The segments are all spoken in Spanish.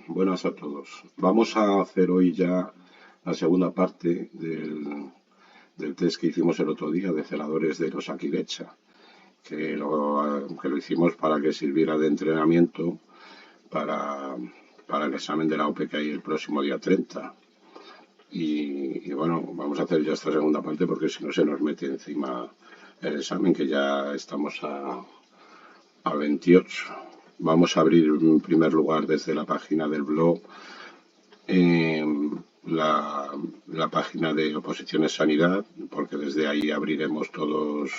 Buenas a todos. Vamos a hacer hoy ya la segunda parte del test que hicimos el otro día de celadores de los Akilecha, que lo hicimos para que sirviera de entrenamiento para, para el examen de la OPE que hay el próximo día 30. Y bueno, vamos a hacer ya esta segunda parte porque si no se nos mete encima el examen, que ya estamos a 28. Vamos a abrir en primer lugar desde la página del blog eh, la página de Oposiciones Sanidad, porque desde ahí abriremos todas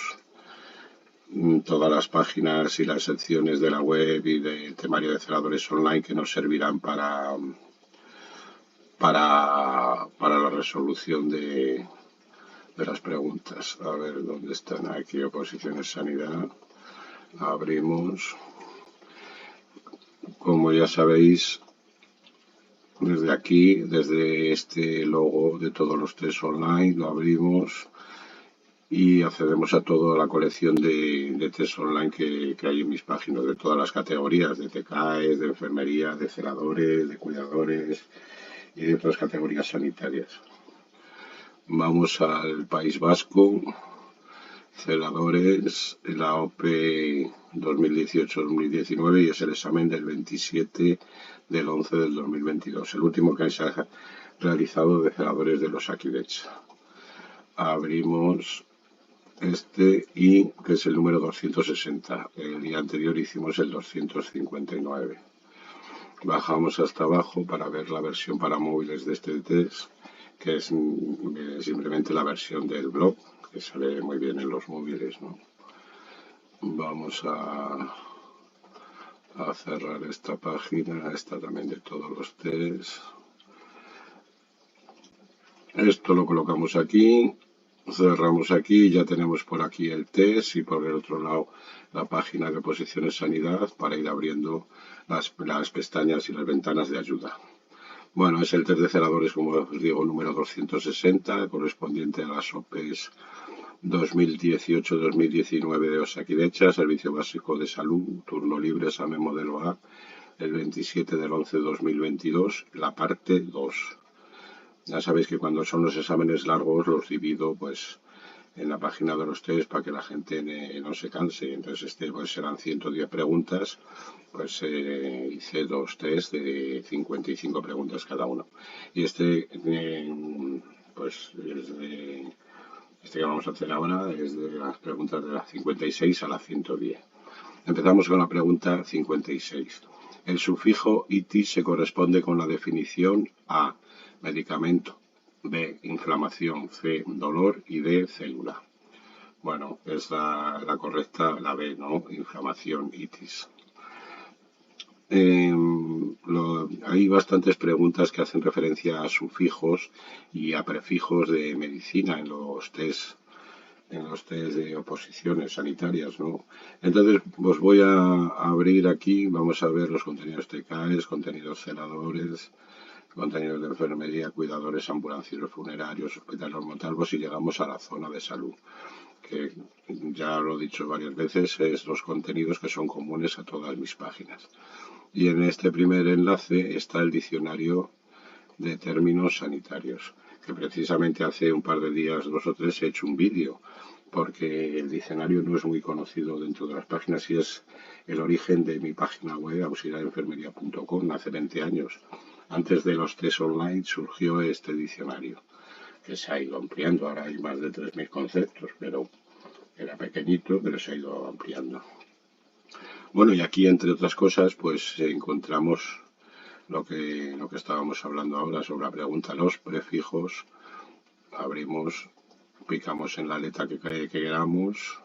las páginas y las secciones de la web y del temario de celadores online que nos servirán para la resolución de las preguntas. A ver dónde están aquí Oposiciones Sanidad. Abrimos. Como ya sabéis, desde aquí, desde este logo de todos los test online, lo abrimos y accedemos a toda la colección de test online que hay en mis páginas, de todas las categorías, de TKEs, de enfermería, de celadores, de cuidadores y de otras categorías sanitarias. Vamos al País Vasco, celadores, la OPE 2018-2019 y es el examen del 27 del 11 del 2022, el último que se ha realizado de celadores de los Akidech. Abrimos este y que es el número 260. El día anterior hicimos el 259. Bajamos hasta abajo para ver la versión para móviles de este test, que es simplemente la versión del blog, que sale muy bien en los móviles, ¿no? Vamos a cerrar esta página, esta también de todos los tests. Esto lo colocamos aquí, cerramos aquí, ya tenemos por aquí el test y por el otro lado la página de Oposiciones Sanidad para ir abriendo las pestañas y las ventanas de ayuda. Bueno, es el test de celadores, como os digo, número 260, correspondiente a las OPEs 2018-2019 de Osakidecha, Servicio Básico de Salud, turno libre, examen modelo A, el 27 del 11 de 2022, la parte 2. Ya sabéis que cuando son los exámenes largos los divido pues en la página de los test para que la gente no se canse. Entonces pues serán 110 preguntas, pues hice dos test de 55 preguntas cada uno. Y pues este que vamos a hacer ahora es de las preguntas de las 56 a las 110. Empezamos con la pregunta 56. El sufijo itis se corresponde con la definición A, medicamento, B, inflamación, C, dolor y D, célula. Bueno, es la correcta, la B, ¿no? Inflamación, itis. Hay bastantes preguntas que hacen referencia a sufijos y a prefijos de medicina en los test de oposiciones sanitarias, ¿no? Entonces, os voy a abrir aquí, vamos a ver los contenidos TKEs, contenidos celadores, contenidos de enfermería, cuidadores, ambulancieros funerarios, hospitales Montalvos y llegamos a la zona de salud, que ya lo he dicho varias veces, es los contenidos que son comunes a todas mis páginas. Y en este primer enlace está el diccionario de términos sanitarios, que precisamente hace un par de días, 2 o 3, he hecho un vídeo, porque el diccionario no es muy conocido dentro de las páginas y es el origen de mi página web, auxiliarenfermería.com, hace 20 años. Antes de los test online surgió este diccionario, que se ha ido ampliando, ahora hay más de 3.000 conceptos, pero era pequeñito, pero se ha ido ampliando. Bueno, y aquí, entre otras cosas, pues encontramos lo que estábamos hablando ahora sobre la pregunta, los prefijos. Abrimos, picamos en la letra que queramos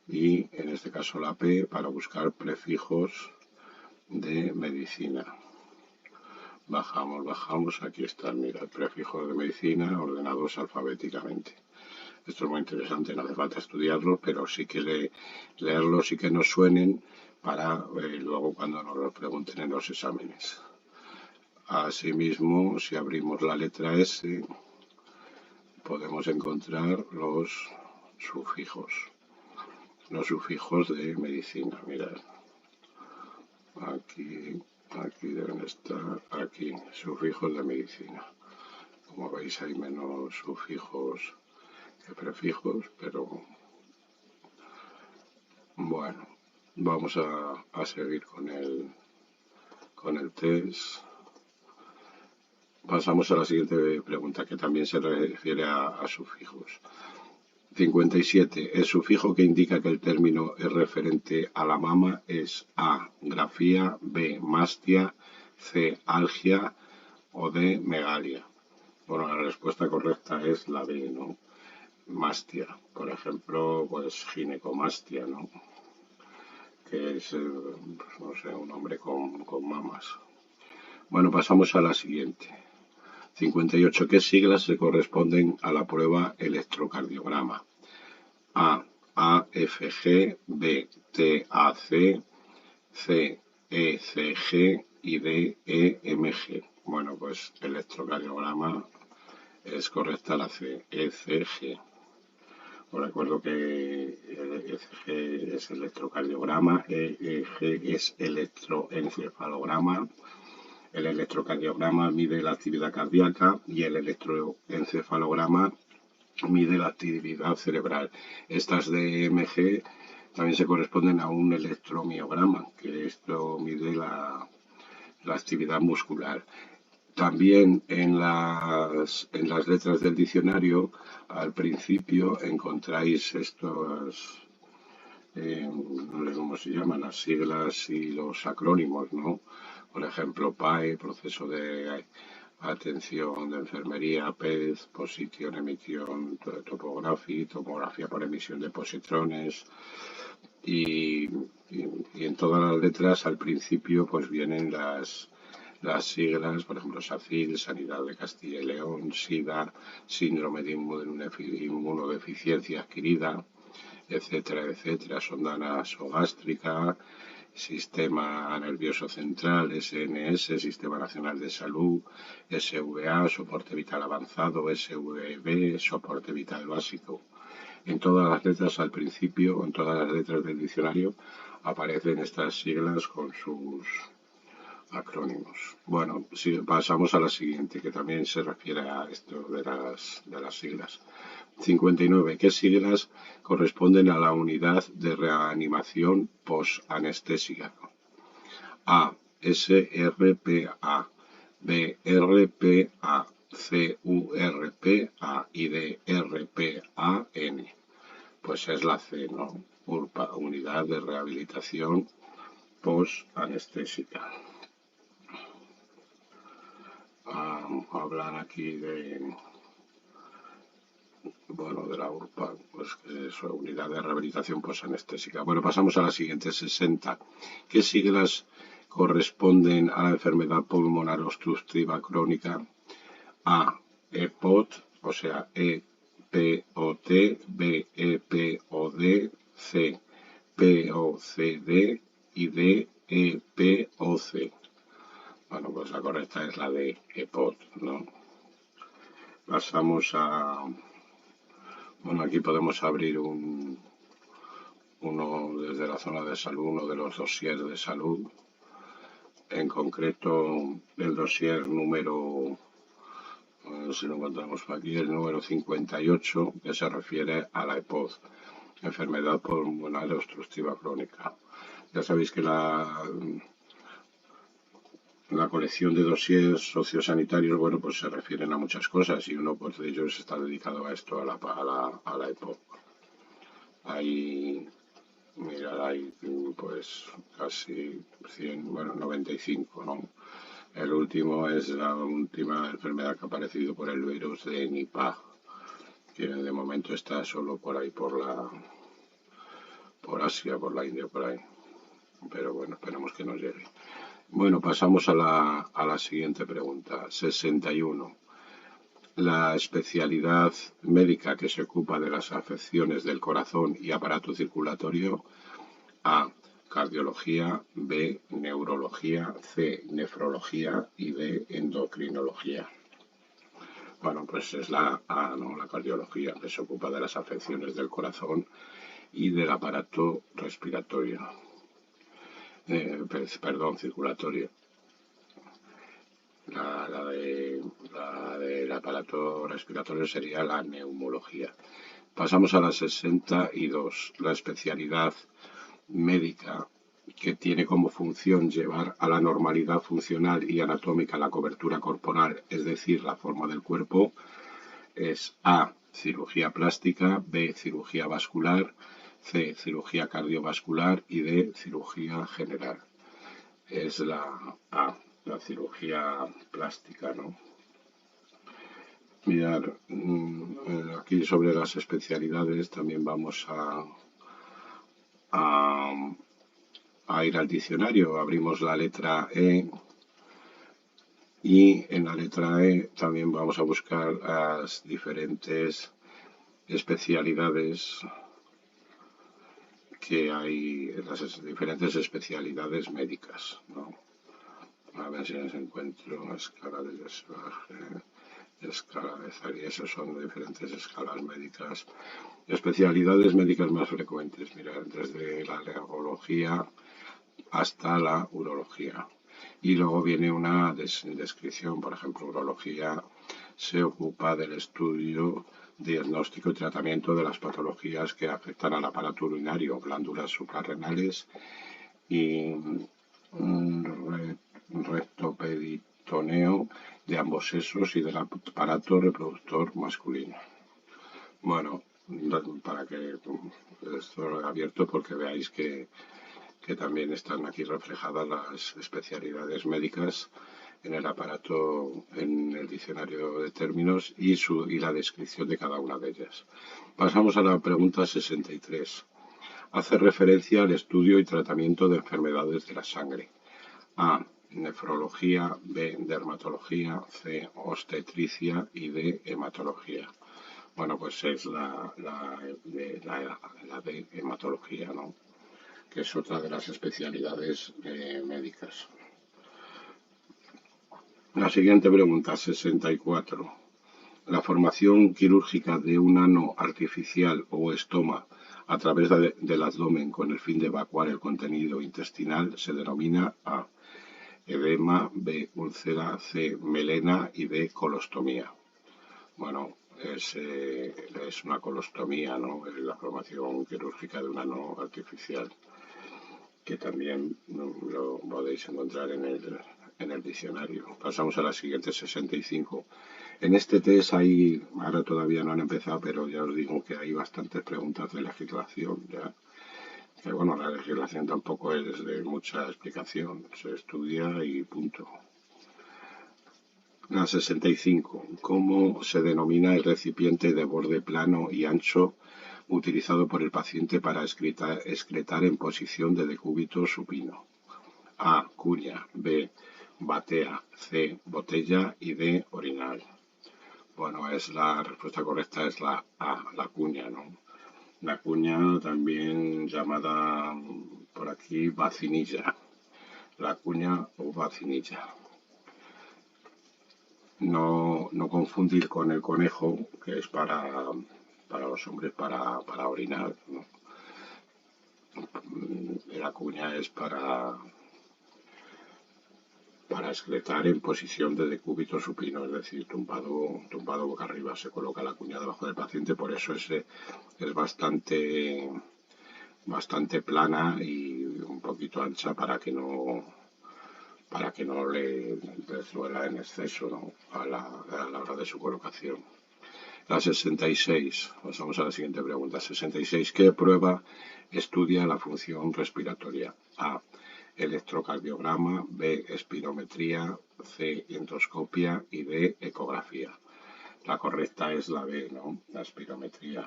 y en este caso la P para buscar prefijos de medicina. Bajamos, aquí están, mira, prefijos de medicina ordenados alfabéticamente. Esto es muy interesante, no hace falta estudiarlo, pero sí que leerlos y que nos suenen para luego cuando nos lo pregunten en los exámenes. Asimismo, si abrimos la letra S, podemos encontrar los sufijos de medicina. Mirad, aquí Aquí deben estar, aquí, sufijos de medicina. Como veis hay menos sufijos que prefijos, pero bueno, vamos a seguir con el test. Pasamos a la siguiente pregunta, que también se refiere a sufijos. 57. El sufijo que indica que el término es referente a la mama es A, grafía, B, mastia, C, algia o D, megalia. Bueno, la respuesta correcta es la B, ¿no? Mastia. Por ejemplo, pues ginecomastia, ¿no? Que es, pues, no sé, un hombre con mamas. Bueno, pasamos a la siguiente. 58. ¿Qué siglas se corresponden a la prueba electrocardiograma? A, AFG, B, TAC, C, ECG y D, EMG. Bueno, pues electrocardiograma es correcta la C, ECG. Os recuerdo que el ECG es electrocardiograma, EEG es electroencefalograma. El electrocardiograma mide la actividad cardíaca y el electroencefalograma mide la actividad cerebral. Estas de EMG también se corresponden a un electromiograma, que esto mide la actividad muscular. También en las letras del diccionario, al principio encontráis estos, no sé cómo se llaman, las siglas y los acrónimos, ¿no? Por ejemplo, PAE, proceso de atención de enfermería, PEZ, posición, emisión, tomografía por emisión de positrones, y, en todas las letras al principio pues vienen las siglas, por ejemplo, SACIL, Sanidad de Castilla y León, SIDA, síndrome de inmunodeficiencia adquirida, etcétera, etcétera, sonda nasogástrica, Sistema Nervioso Central, SNS, Sistema Nacional de Salud, SVA, Soporte Vital Avanzado, SVB, Soporte Vital Básico. En todas las letras al principio, en todas las letras del diccionario, aparecen estas siglas con sus acrónimos. Bueno, si pasamos a la siguiente, que también se refiere a esto de las siglas. 59. ¿Qué siglas corresponden a la unidad de reanimación posanestésica? A. SRPA, B. RPA, C. URPA y D. RPAN. Pues es la C, ¿no? Unidad de rehabilitación posanestésica. Hablan aquí de la URPA, pues que es unidad de rehabilitación posanestésica. Bueno, pasamos a la siguiente, 60. ¿Qué siglas corresponden a la enfermedad pulmonar obstructiva crónica? A, EPOT, o sea, EPOT, B, EPOD, C, POCD y D, EPOC. Bueno, pues la correcta es la de EPOT, ¿no? Pasamos a... Bueno, aquí podemos abrir uno desde la zona de salud, uno de los dossiers de salud. En concreto, el dossier número, si lo encontramos por aquí, el número 58, que se refiere a la EPOD, enfermedad pulmonar obstructiva crónica. Ya sabéis que la colección de dossiers sociosanitarios, bueno, pues se refieren a muchas cosas y uno pues, de ellos está dedicado a esto, a la EPOC. Hay pues casi 100, bueno, 95, ¿no? El último es la última enfermedad que ha aparecido por el virus de Nipah, que de momento está solo por ahí, por Asia, por la India, por ahí. Pero bueno, esperemos que nos llegue. Bueno, pasamos a la siguiente pregunta. 61. La especialidad médica que se ocupa de las afecciones del corazón y aparato circulatorio. A. Cardiología. B. Neurología. C. Nefrología. Y D. Endocrinología. Bueno, pues es la A, ¿no? La cardiología, que se ocupa de las afecciones del corazón y del aparato respiratorio. Circulatorio. La del aparato respiratorio sería la neumología. Pasamos a la 62, la especialidad médica que tiene como función llevar a la normalidad funcional y anatómica la cobertura corporal, es decir, la forma del cuerpo, es A, cirugía plástica, B, cirugía vascular, C, cirugía cardiovascular y D, cirugía general. Es la A, la cirugía plástica, ¿no? Mirar, aquí sobre las especialidades también vamos a, a ir al diccionario. Abrimos la letra E y en la letra E también vamos a buscar las diferentes especialidades que hay, las diferentes especialidades médicas, ¿no? A ver si les encuentro escala de desgaste, escala de Zaria, esos son diferentes escalas médicas. Especialidades médicas más frecuentes, mira, desde la neurología hasta la urología. Y luego viene una descripción, por ejemplo, urología se ocupa del estudio, diagnóstico y tratamiento de las patologías que afectan al aparato urinario, glándulas suprarrenales y rectoperitoneo de ambos sexos y del aparato reproductor masculino. Bueno, para que esto lo he abierto porque veáis que también están aquí reflejadas las especialidades médicas en el aparato, en el diccionario de términos y la descripción de cada una de ellas. Pasamos a la pregunta 63. Hace referencia al estudio y tratamiento de enfermedades de la sangre. A, nefrología, B, dermatología, C, obstetricia y D, hematología. Bueno, pues es la de hematología, ¿no? Que es otra de las especialidades médicas. La siguiente pregunta, 64. La formación quirúrgica de un ano artificial o estoma a través del abdomen con el fin de evacuar el contenido intestinal se denomina A, edema, B, úlcera, C, melena y D, colostomía. Bueno, es una colostomía, ¿no? Es la formación quirúrgica de un ano artificial, que también lo podéis encontrar en el diccionario. Pasamos a la siguiente, 65. En este test hay, ahora todavía no han empezado, pero ya os digo que hay bastantes preguntas de legislación. Ya. Que bueno, la legislación tampoco es de mucha explicación, se estudia y punto. La 65. ¿Cómo se denomina el recipiente de borde plano y ancho utilizado por el paciente para excretar en posición de decúbito supino? A, cuña, B, batea, C, botella y D, orinal. Bueno, la respuesta correcta es la A, la cuña, ¿no? La cuña también llamada por aquí vacinilla. La cuña o vacinilla. No confundir con el conejo, que es para los hombres para orinar, ¿no? La cuña es para excretar en posición de decúbito supino, es decir, tumbado boca arriba. Se coloca la cuña debajo del paciente, por eso es bastante plana y un poquito ancha para que no le duela en exceso, ¿no? a la hora de su colocación. La 66, pasamos a la siguiente pregunta. 66. ¿Qué prueba estudia la función respiratoria? A, electrocardiograma, B, espirometría, C, endoscopia y D, ecografía. La correcta es la B, ¿no? La espirometría,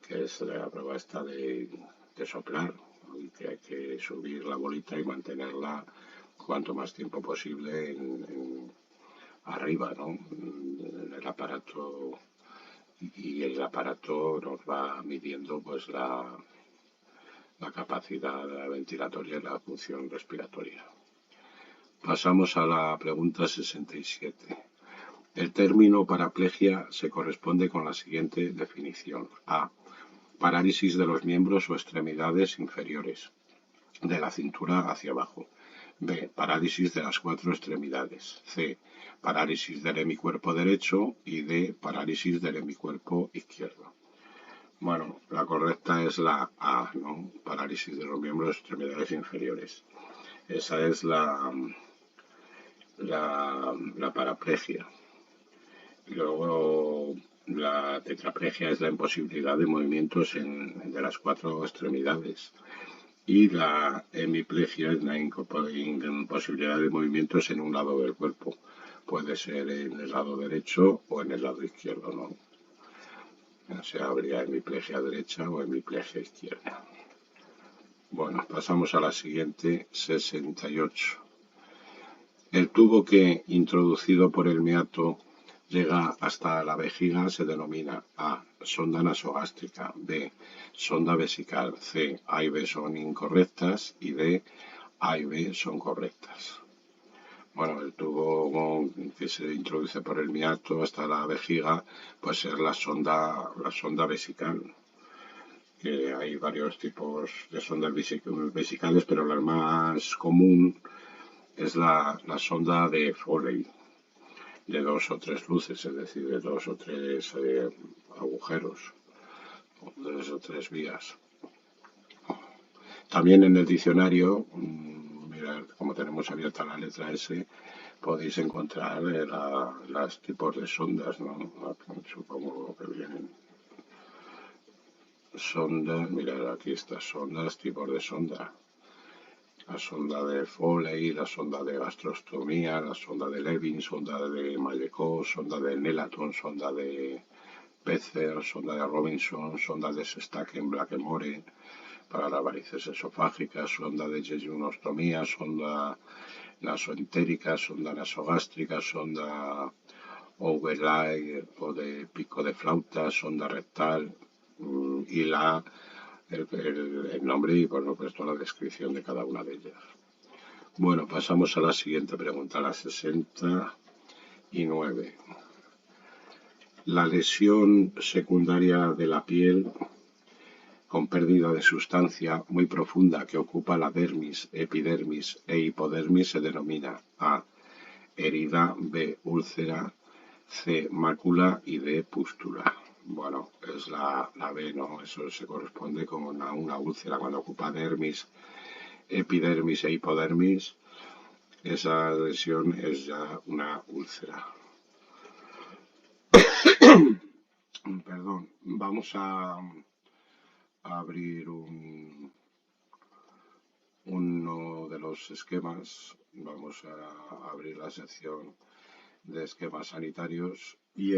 que es la prueba esta de soplar, y que hay que subir la bolita y mantenerla cuanto más tiempo posible arriba, ¿no? En el aparato, y el aparato nos va midiendo pues la capacidad ventilatoria y la función respiratoria. Pasamos a la pregunta 67. El término paraplegia se corresponde con la siguiente definición. A, parálisis de los miembros o extremidades inferiores, de la cintura hacia abajo. B. Parálisis de las cuatro extremidades. C. Parálisis del hemicuerpo derecho. Y D. Parálisis del hemicuerpo izquierdo. Bueno, la correcta es la A, ¿no? Parálisis de los miembros extremidades inferiores. Esa es la paraplegia. Luego, la tetraplegia es la imposibilidad de movimientos de las cuatro extremidades. Y la hemiplegia es la imposibilidad de movimientos en un lado del cuerpo. Puede ser en el lado derecho o en el lado izquierdo, ¿no? O sea, habría hemiplegia derecha o hemiplegia izquierda. Bueno, pasamos a la siguiente, 68. El tubo que, introducido por el meato, llega hasta la vejiga se denomina A. Sonda nasogástrica. B. Sonda vesical. C. A y B son incorrectas. Y D. A y B son correctas. Bueno, el tubo que se introduce por el meato hasta la vejiga puede ser la sonda vesical. Que hay varios tipos de sondas vesicales, pero la más común es la sonda de Foley, de 2 o 3 luces, es decir, de 2 o 3 agujeros, 2 o 3 vías. También en el diccionario, mirad, como tenemos abierta la letra S, podéis encontrar los tipos de sondas, ¿no? Supongo que vienen. Sonda, mirad, aquí estas sondas, tipos de sonda. La sonda de Foley, la sonda de gastrostomía, la sonda de Levin, sonda de Malekov, sonda de Nelaton, sonda de Pecer, sonda de Robinson, sonda de Sestaken-Blackmore para las varices esofágicas, sonda de jejunostomía, sonda nasoentérica, sonda nasogástrica, sonda overlay o de pico de flauta, sonda rectal y el nombre y por supuesto la descripción de cada una de ellas. Bueno, pasamos a la siguiente pregunta, la 69. La lesión secundaria de la piel con pérdida de sustancia muy profunda que ocupa la dermis, epidermis e hipodermis se denomina A. Herida, B. Úlcera, C. Mácula y D. Pústula. Bueno, es la B, ¿no? Eso se corresponde con una úlcera cuando ocupa dermis, epidermis e hipodermis. Esa lesión es ya una úlcera. Perdón, vamos a abrir uno de los esquemas. Vamos a abrir la sección de esquemas sanitarios y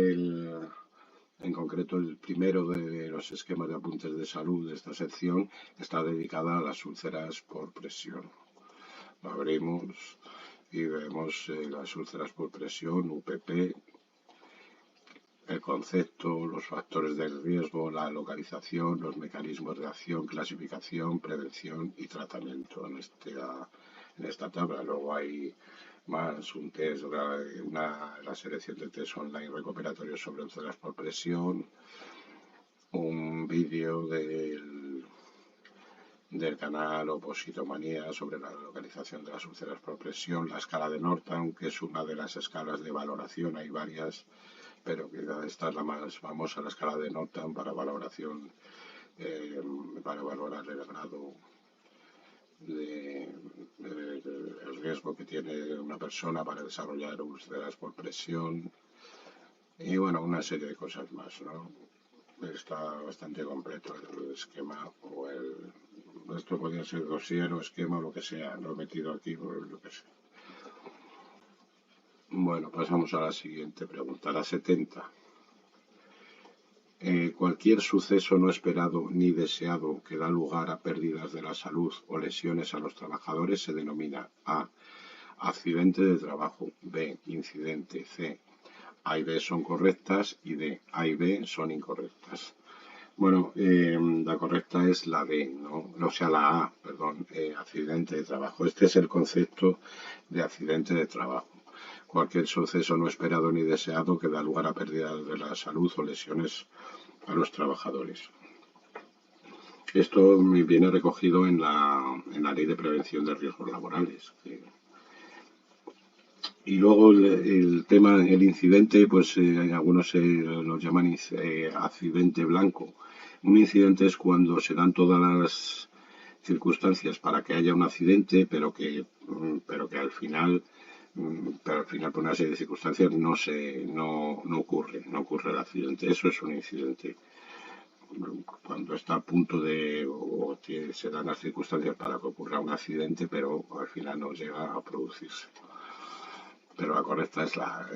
en concreto el primero de los esquemas de apuntes de salud de esta sección está dedicada a las úlceras por presión. Lo abrimos y vemos las úlceras por presión, UPP, el concepto, los factores de riesgo, la localización, los mecanismos de acción, clasificación, prevención y tratamiento en esta tabla. Luego hay más un test, la selección de test online recuperatorios sobre úlceras por presión, un vídeo del canal Opositomanía sobre la localización de las úlceras por presión, la escala de Norton, que es una de las escalas de valoración, hay varias, pero quizá esta es la más famosa, la escala de Norton para valoración, para valorar el grado el riesgo que tiene una persona para desarrollar úlceras por presión y bueno, una serie de cosas más, ¿no? Está bastante completo el esquema o esto podría ser dossier o esquema o lo que sea, lo he metido aquí por lo que sea. Bueno, pasamos a la siguiente pregunta, la 70. Cualquier suceso no esperado ni deseado que da lugar a pérdidas de la salud o lesiones a los trabajadores se denomina A. Accidente de trabajo, B. Incidente, C. A y B son correctas y D. A y B son incorrectas. Bueno, la correcta es la D, ¿no? O sea, la A, perdón, accidente de trabajo. Este es el concepto de accidente de trabajo. Cualquier suceso no esperado ni deseado que da lugar a pérdidas de la salud o lesiones a los trabajadores. Esto viene recogido en en la ley de prevención de riesgos laborales. Y luego el tema, el incidente, pues algunos lo llaman accidente blanco. Un incidente es cuando se dan todas las circunstancias para que haya un accidente, pero que al final por una serie de circunstancias no ocurre el accidente. Eso es un incidente. Cuando está a punto se dan las circunstancias para que ocurra un accidente, pero al final no llega a producirse. Pero la correcta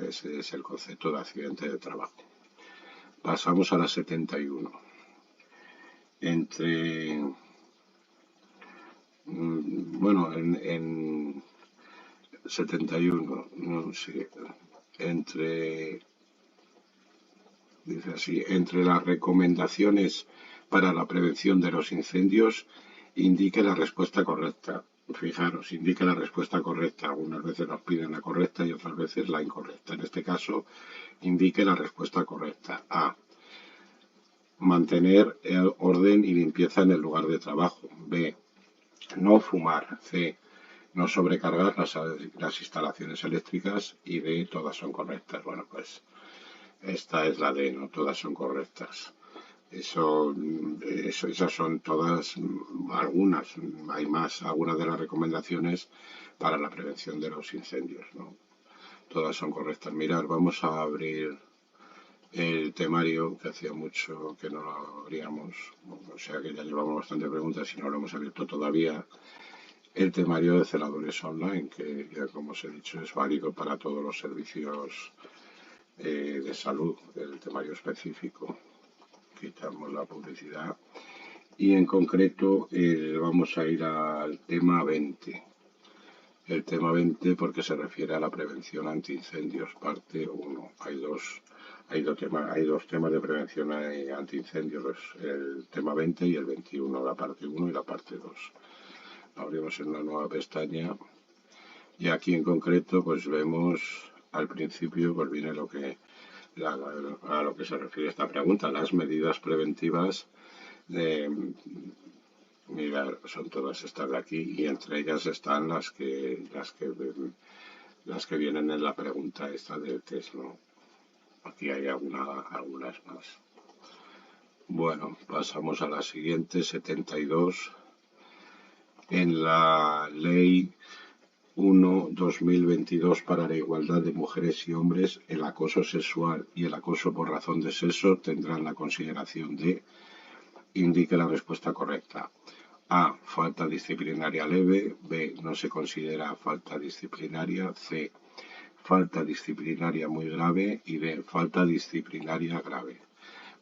ese es el concepto de accidente de trabajo. Pasamos a la 71. Bueno, en 71, no sé, dice así, entre las recomendaciones para la prevención de los incendios, indique la respuesta correcta. Fijaros, indique la respuesta correcta. Algunas veces nos piden la correcta y otras veces la incorrecta. En este caso, indique la respuesta correcta. A. Mantener el orden y limpieza en el lugar de trabajo. B. No fumar. C. No sobrecargar las instalaciones eléctricas. Y D. Todas son correctas. Bueno, pues esta es la D, no todas son correctas. Esas son todas, algunas, hay más, algunas de las recomendaciones para la prevención de los incendios, ¿no? Todas son correctas. Mirad, vamos a abrir el temario, que hacía mucho que no lo abríamos, o sea que ya llevamos bastante preguntas y no lo hemos abierto todavía. El temario de celadores online, que ya como os he dicho es válido para todos los servicios de salud, el temario específico. Quitamos la publicidad y en concreto vamos a ir al tema 20. El tema 20 porque se refiere a la prevención antiincendios, parte 1. Hay dos temas de prevención antiincendios, el tema 20 y el 21, la parte 1 y la parte 2. Abrimos en una nueva pestaña y aquí en concreto pues vemos al principio pues viene a lo que se refiere esta pregunta, las medidas preventivas mirad, son todas estas de aquí y entre ellas están las que vienen en la pregunta esta del test, ¿no? Aquí hay algunas más. Bueno, pasamos a la siguiente, 72. En la ley 1/2022 para la igualdad de mujeres y hombres, el acoso sexual y el acoso por razón de sexo tendrán la consideración de, indique la respuesta correcta. A. Falta disciplinaria leve. B. No se considera falta disciplinaria. C. Falta disciplinaria muy grave. Y D. Falta disciplinaria grave.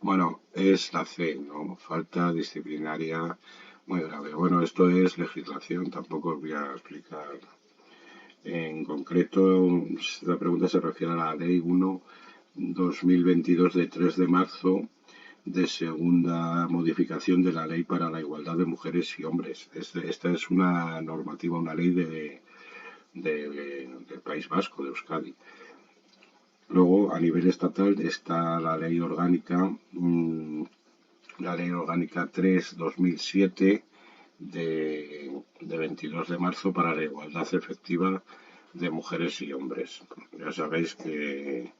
Bueno, es la C, ¿no? Falta disciplinaria muy grave. Bueno, esto es legislación, tampoco os voy a explicar. En concreto, la pregunta se refiere a la Ley 1/2022 de 3 de marzo de segunda modificación de la Ley para la Igualdad de Mujeres y Hombres. Esta es una normativa, una ley del País Vasco, de Euskadi. Luego, a nivel estatal, está la Ley Orgánica 3/2007 de 22 de marzo para la igualdad efectiva de mujeres y hombres. Ya sabéis que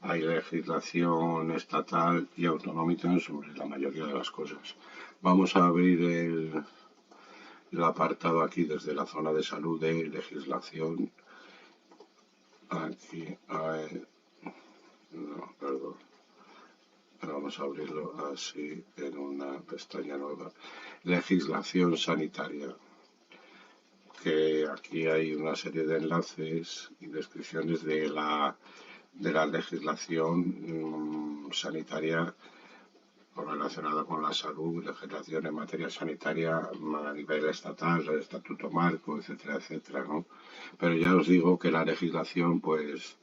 hay legislación estatal y autonómica sobre la mayoría de las cosas. Vamos a abrir el apartado aquí desde la zona de salud de legislación. Aquí, no, perdón. Vamos a abrirlo así en una pestaña nueva. Legislación sanitaria. Que aquí hay una serie de enlaces y descripciones de la legislación sanitaria relacionada con la salud, legislación en materia sanitaria a nivel estatal, el estatuto marco, etcétera, etcétera, ¿no? Pero ya os digo que la legislación, pues,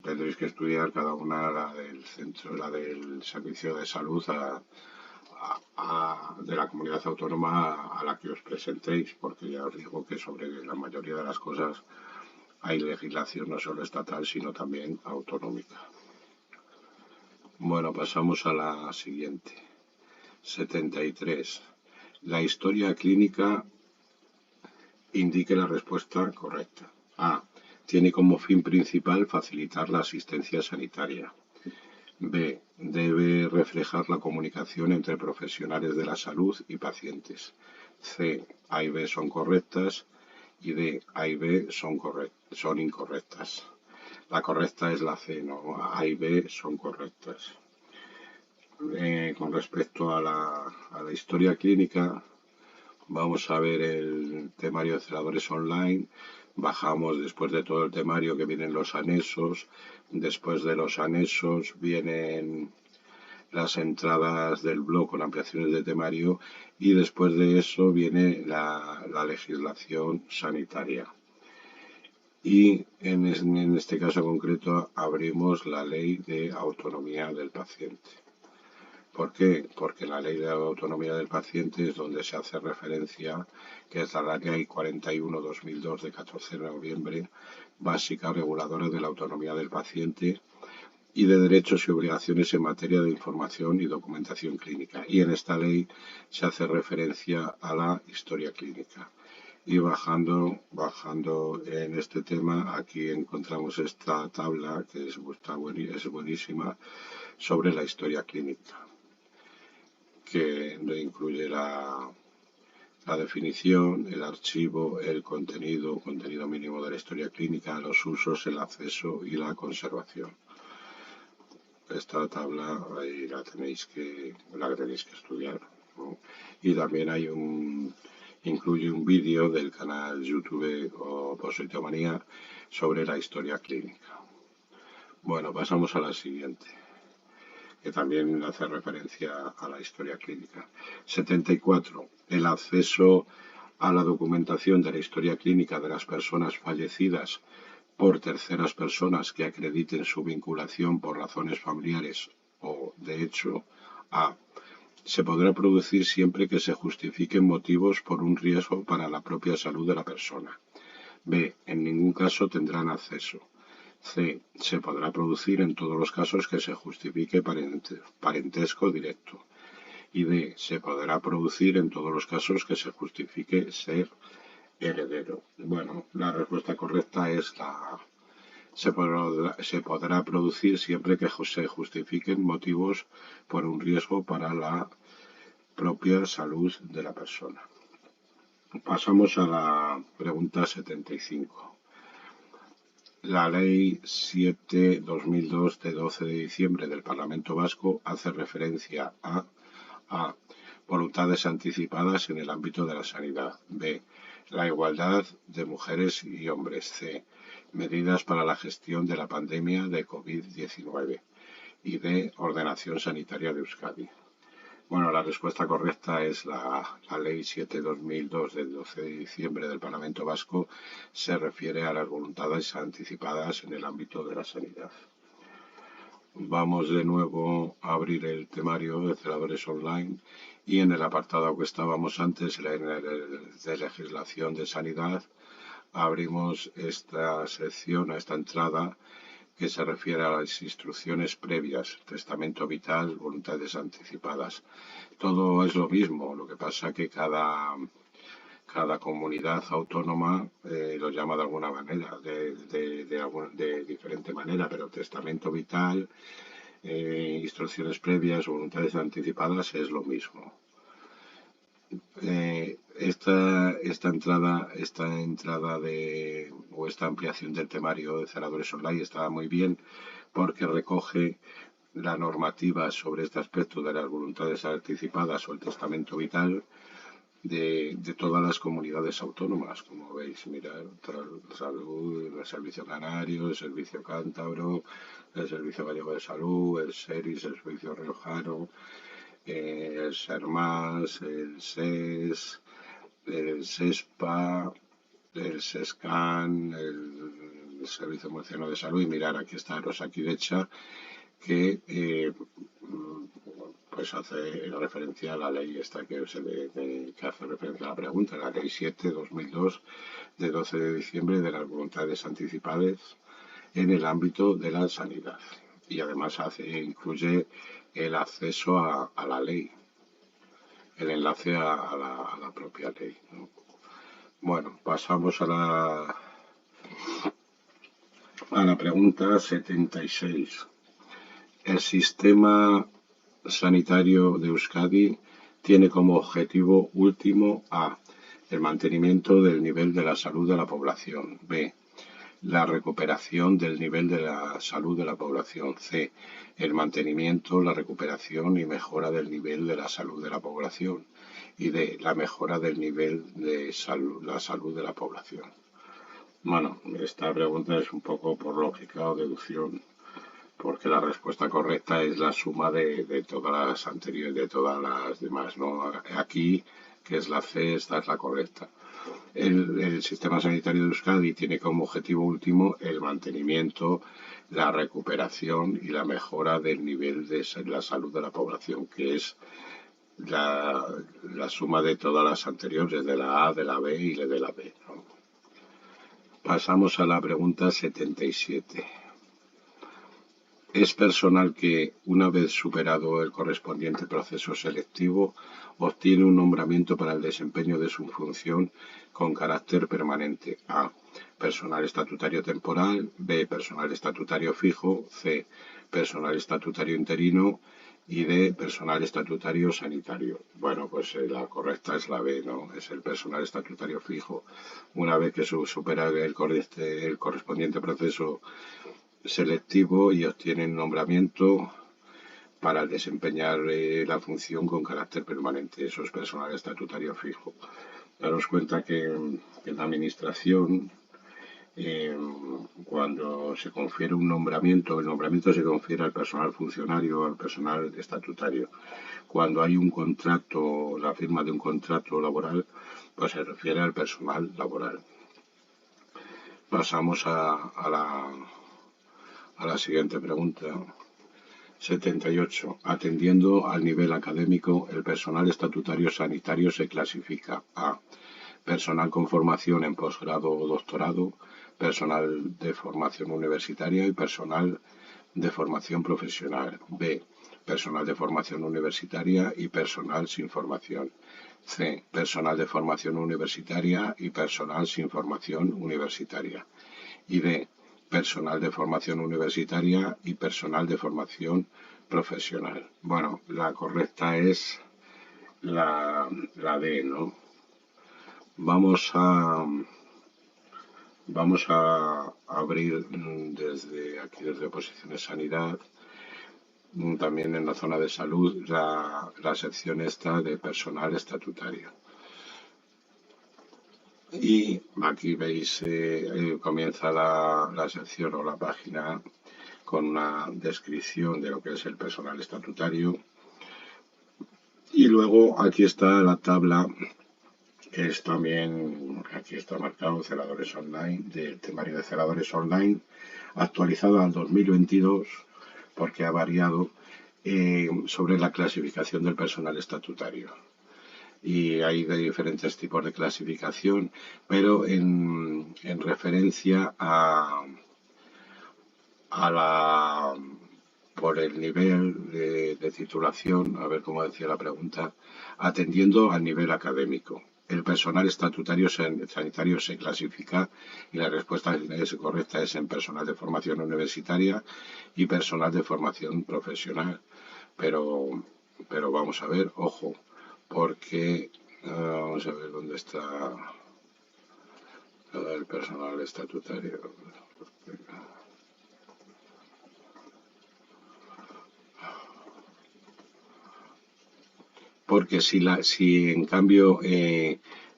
tendréis que estudiar cada una, la del centro, la del servicio de salud de la comunidad autónoma a la que os presentéis, porque ya os digo que sobre la mayoría de las cosas hay legislación no solo estatal, sino también autonómica. Bueno, pasamos a la siguiente. 73. La historia clínica indique la respuesta correcta. A. Tiene como fin principal facilitar la asistencia sanitaria. B. Debe reflejar la comunicación entre profesionales de la salud y pacientes. C. A y B son correctas y D. A y B son incorrectas. La correcta es la C, ¿no? A y B son correctas. Con respecto a la historia clínica, vamos a ver el temario de celadores online. Bajamos después de todo el temario que vienen los anexos. Después de los anexos vienen las entradas del blog con ampliaciones de temario y después de eso viene la legislación sanitaria. Y en este caso concreto abrimos la ley de autonomía del paciente. ¿Por qué? Porque la ley de autonomía del paciente es donde se hace referencia, que es la ley 41/2002 de 14 de noviembre, básica reguladora de la autonomía del paciente y de derechos y obligaciones en materia de información y documentación clínica. Y en esta ley se hace referencia a la historia clínica. Y bajando en este tema, aquí encontramos esta tabla que es buenísima sobre la historia clínica, que incluye la definición, el archivo, el contenido mínimo de la historia clínica, los usos, el acceso y la conservación. Esta tabla ahí la que tenéis que estudiar, ¿no? Y también incluye un vídeo del canal YouTube o Positomanía sobre la historia clínica. Bueno, pasamos a la siguiente, que también hace referencia a la historia clínica. 74. El acceso a la documentación de la historia clínica de las personas fallecidas por terceras personas que acrediten su vinculación por razones familiares o, de hecho, A. Se podrá producir siempre que se justifiquen motivos por un riesgo para la propia salud de la persona. B. En ningún caso tendrán acceso. C. Se podrá producir en todos los casos que se justifique parentesco directo. Y D. Se podrá producir en todos los casos que se justifique ser heredero. Bueno, la respuesta correcta es se podrá producir siempre que se justifiquen motivos por un riesgo para la propia salud de la persona. Pasamos a la pregunta 75. La Ley 7/2002 de 12 de diciembre del Parlamento Vasco hace referencia a voluntades anticipadas en el ámbito de la sanidad. B. La igualdad de mujeres y hombres. C. Medidas para la gestión de la pandemia de COVID-19. Y D. Ordenación sanitaria de Euskadi. Bueno, la respuesta correcta es la Ley 7/2002 del 12 de diciembre del Parlamento Vasco. Se refiere a las voluntades anticipadas en el ámbito de la sanidad. Vamos de nuevo a abrir el temario de celadores online y en el apartado que estábamos antes, de legislación de sanidad, abrimos esta sección, esta entrada, que se refiere a las instrucciones previas, testamento vital, voluntades anticipadas. Todo es lo mismo, lo que pasa que cada comunidad autónoma lo llama de alguna manera, de diferente manera, pero testamento vital, instrucciones previas, voluntades anticipadas es lo mismo. Esta ampliación del temario de celadores online está muy bien porque recoge la normativa sobre este aspecto de las voluntades anticipadas o el testamento vital de todas las comunidades autónomas, como veis, mirad, salud, el Servicio Canario, el Servicio Cántabro, el Servicio Gallego de Salud, el SERIS, el Servicio Riojano, el SERMAS, el SES, el SESPA, el SESCAN, el Servicio Murciano de Salud, y mirar, aquí está Rosakidecha, que pues hace referencia a la ley esta que hace referencia a la pregunta, la ley 7/2002 de 12 de diciembre de las voluntades anticipadas en el ámbito de la sanidad. Y además incluye el acceso a la ley. el enlace a la propia ley, ¿no? Bueno, pasamos a la pregunta 76. El sistema sanitario de Euskadi tiene como objetivo último A. El mantenimiento del nivel de la salud de la población. B. La recuperación del nivel de la salud de la población. C. El mantenimiento, la recuperación y mejora del nivel de la salud de la población. Y D. La mejora del nivel de salud, la salud de la población. Bueno, esta pregunta es un poco por lógica o deducción, porque la respuesta correcta es la suma de todas las anteriores, de todas las demás, ¿no? Aquí, que es la C, esta es la correcta. El sistema sanitario de Euskadi tiene como objetivo último el mantenimiento, la recuperación y la mejora del nivel de la salud de la población, que es la suma de todas las anteriores, de la A, de la B y de la B, ¿no? Pasamos a la pregunta 77. Es personal que, una vez superado el correspondiente proceso selectivo, obtiene un nombramiento para el desempeño de su función con carácter permanente. A. Personal estatutario temporal. B. Personal estatutario fijo. C. Personal estatutario interino. Y D. Personal estatutario sanitario. Bueno, pues la correcta es la B, ¿no? Es el personal estatutario fijo. Una vez que supera el correspondiente proceso selectivo y obtienen nombramiento para desempeñar la función con carácter permanente. Eso es personal estatutario fijo. Daros cuenta que en la administración, cuando se confiere un nombramiento, el nombramiento se confiere al personal funcionario, al personal estatutario. Cuando hay un contrato, la firma de un contrato laboral, pues se refiere al personal laboral. Pasamos a la siguiente pregunta. 78. Atendiendo al nivel académico, el personal estatutario sanitario se clasifica a personal con formación en posgrado o doctorado, personal de formación universitaria y personal de formación profesional. B. Personal de formación universitaria y personal sin formación. C. Personal de formación universitaria y personal sin formación universitaria. Y D. Personal de formación universitaria y personal de formación profesional. Bueno, la correcta es la D, ¿no? Vamos a abrir desde aquí, desde Oposiciones Sanidad, también en la zona de salud, la sección esta de personal estatutario. Y aquí veis, comienza la sección o la página con una descripción de lo que es el personal estatutario. Y luego aquí está la tabla, que es también, aquí está marcado celadores online, del temario de celadores online, actualizado al 2022, porque ha variado, sobre la clasificación del personal estatutario. Y hay de diferentes tipos de clasificación, pero en referencia por el nivel de titulación, a ver cómo decía la pregunta, atendiendo al nivel académico. El personal estatutario sanitario se clasifica, y la respuesta correcta es en personal de formación universitaria y personal de formación profesional. Pero vamos a ver, ojo, porque vamos a ver dónde está el personal estatutario. Porque si en cambio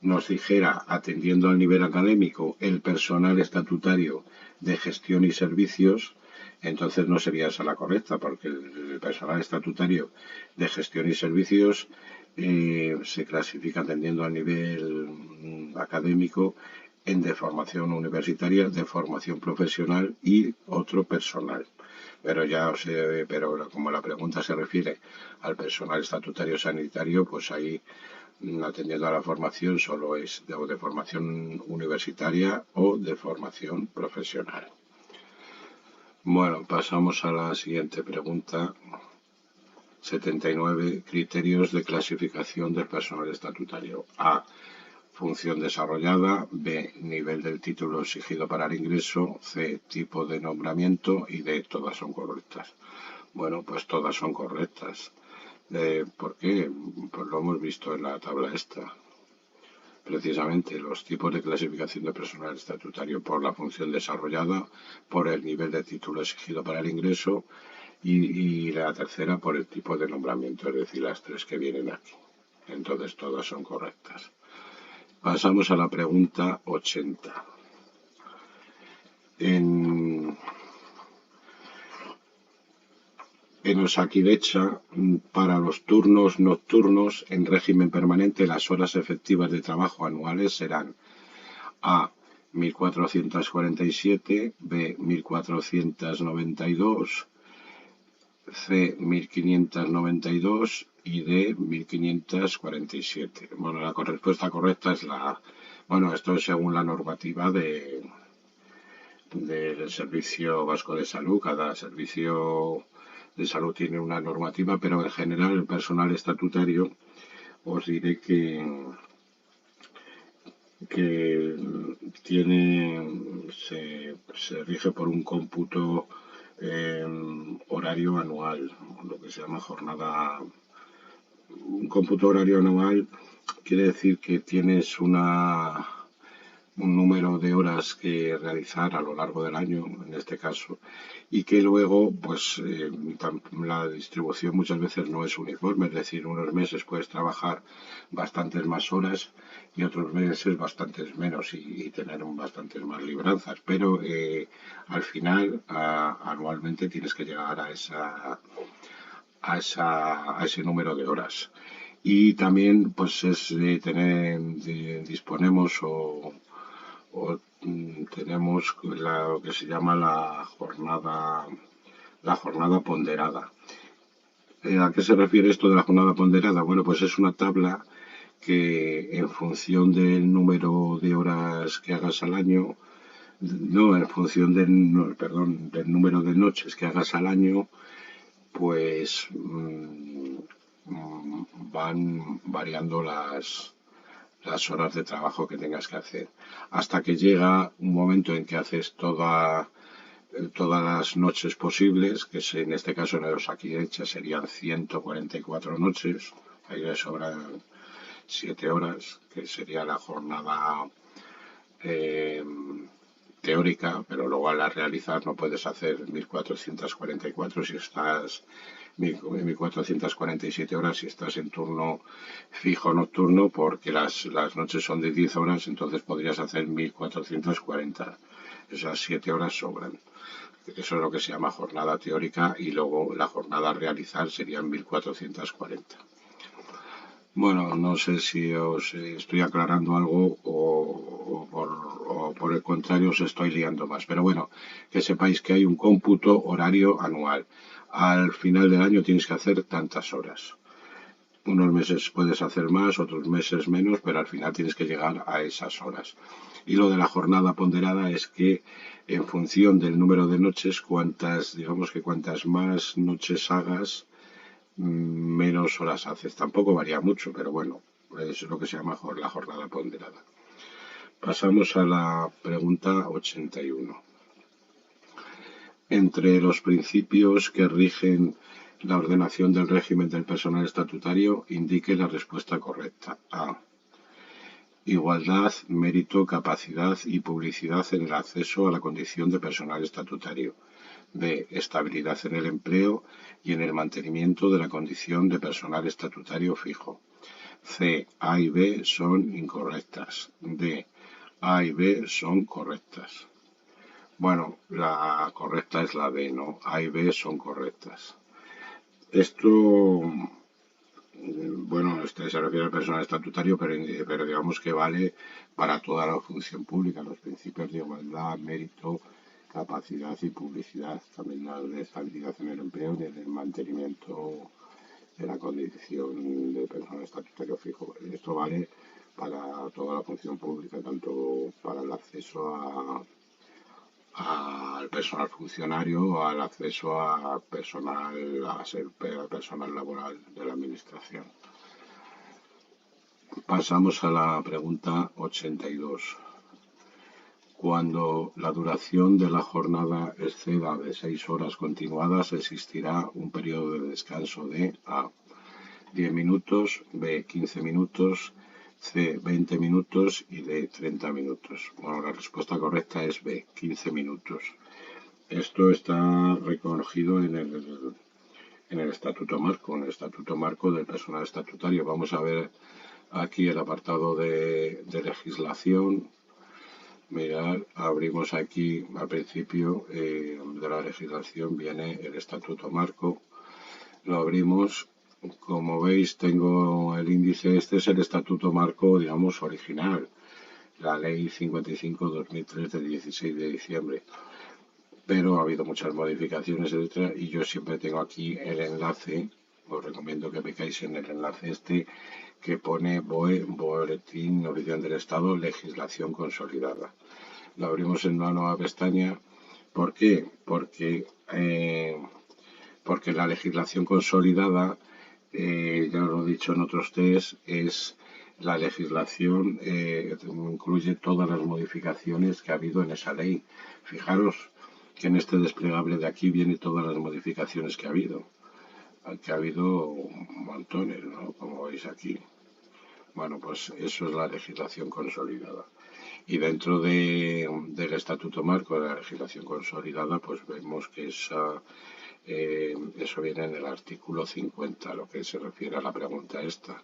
nos dijera, atendiendo al nivel académico, el personal estatutario de gestión y servicios, entonces no sería esa la correcta, porque el personal estatutario de gestión y servicios se clasifica atendiendo al nivel académico en de formación universitaria, de formación profesional y otro personal. Pero pero como la pregunta se refiere al personal estatutario sanitario, pues ahí, atendiendo a la formación, solo es de formación universitaria o de formación profesional. Bueno, pasamos a la siguiente pregunta. 79 criterios de clasificación del personal estatutario. A. Función desarrollada. B. Nivel del título exigido para el ingreso. C. Tipo de nombramiento. Y D. Todas son correctas. Bueno, pues todas son correctas. ¿Por qué? Pues lo hemos visto en la tabla esta. Precisamente los tipos de clasificación de personal estatutario por la función desarrollada, por el nivel de título exigido para el ingreso y la tercera por el tipo de nombramiento, es decir, las tres que vienen aquí. Entonces todas son correctas. Pasamos a la pregunta 80. En Osakidetza, para los turnos nocturnos en régimen permanente, las horas efectivas de trabajo anuales serán A. 1447, B. 1492, C. 1592 y D. 1547. Bueno, la respuesta correcta es la A. Bueno, esto es según la normativa del Servicio Vasco de Salud. Cada servicio de salud tiene una normativa, pero en general el personal estatutario os diré que se rige por un cómputo horario anual, lo que se llama jornada. Un cómputo horario anual quiere decir que tienes un número de horas que realizar a lo largo del año, en este caso, y que luego, pues, la distribución muchas veces no es uniforme, es decir, unos meses puedes trabajar bastantes más horas y otros meses bastantes menos y tener bastantes más libranzas, pero al final, anualmente tienes que llegar a ese número de horas. Y también, pues, disponemos tenemos lo que se llama la jornada ponderada. ¿A qué se refiere esto de la jornada ponderada? Bueno, pues es una tabla que en función del número de horas que hagas al año, no, en función del número de noches que hagas al año, pues van variando las horas de trabajo que tengas que hacer, hasta que llega un momento en que haces todas las noches posibles, que en este caso en el Osakidetza serían 144 noches, ahí le sobran 7 horas, que sería la jornada eh, teórica, pero luego al realizar no puedes hacer 1444 si estás 1447 horas si estás en turno fijo nocturno, porque las noches son de 10 horas, entonces podrías hacer 1440. Esas 7 horas sobran. Eso es lo que se llama jornada teórica y luego la jornada a realizar serían 1440. Bueno, no sé si os estoy aclarando algo o por el contrario os estoy liando más. Pero bueno, que sepáis que hay un cómputo horario anual. Al final del año tienes que hacer tantas horas. Unos meses puedes hacer más, otros meses menos, pero al final tienes que llegar a esas horas. Y lo de la jornada ponderada es que en función del número de noches, digamos que cuantas más noches hagas, menos horas haces. Tampoco varía mucho, pero bueno, es lo que se llama la jornada ponderada. Pasamos a la pregunta 81. Entre los principios que rigen la ordenación del régimen del personal estatutario, indique la respuesta correcta. A. Igualdad, mérito, capacidad y publicidad en el acceso a la condición de personal estatutario. B. Estabilidad en el empleo y en el mantenimiento de la condición de personal estatutario fijo. C. A y B son incorrectas. D. A y B son correctas. Bueno, la correcta es la B, ¿no? A y B son correctas. Esto, bueno, se refiere al personal estatutario, pero digamos que vale para toda la función pública. Los principios de igualdad, mérito, capacidad y publicidad, también la de estabilidad en el empleo y en el mantenimiento de la condición de personal estatutario fijo. Esto vale para toda la función pública, tanto para el acceso al personal funcionario o al acceso a ser personal laboral de la administración. Pasamos a la pregunta 82. Cuando la duración de la jornada exceda de 6 horas continuadas, existirá un periodo de descanso de A. 10 minutos, B. 15 minutos, C. 20 minutos y D. 30 minutos. Bueno, la respuesta correcta es B. 15 minutos. Esto está recogido en el Estatuto Marco, en el Estatuto Marco del personal estatutario. Vamos a ver aquí el apartado de legislación. Mirad, abrimos aquí al principio de la legislación, viene el Estatuto Marco. Lo abrimos. Como veis, tengo el índice. Este es el Estatuto Marco, digamos, original. La Ley 55/2003 del 16 de diciembre. Pero ha habido muchas modificaciones, etcétera, y yo siempre tengo aquí el enlace. Os recomiendo que picáis en el enlace que pone BOE, Boletín Oficial del Estado, Legislación Consolidada. Lo abrimos en una nueva pestaña. ¿Por qué? Porque la legislación consolidada, ya os lo he dicho en otros test, es la legislación, incluye todas las modificaciones que ha habido en esa ley. Fijaros que en este desplegable de aquí viene todas las modificaciones que ha habido montones, ¿no? Como veis aquí. Bueno, pues eso es la legislación consolidada. Y dentro del Estatuto Marco de la legislación consolidada, pues vemos que eso viene en el artículo 50, lo que se refiere a la pregunta esta,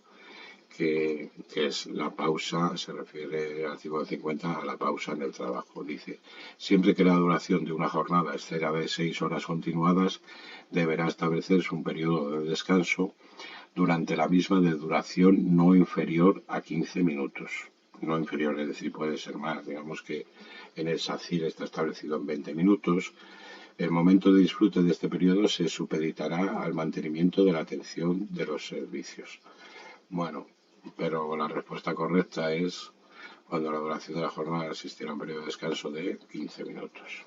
que es la pausa, se refiere el artículo 50 a la pausa en el trabajo. Dice, siempre que la duración de una jornada exceda de 6 horas continuadas, deberá establecerse un periodo de descanso durante la misma de duración no inferior a 15 minutos. No inferior, es decir, puede ser más. Digamos que en el SACIR está establecido en 20 minutos. El momento de disfrute de este periodo se supeditará al mantenimiento de la atención de los servicios. Bueno, pero la respuesta correcta es cuando la duración de la jornada existirá un periodo de descanso de 15 minutos.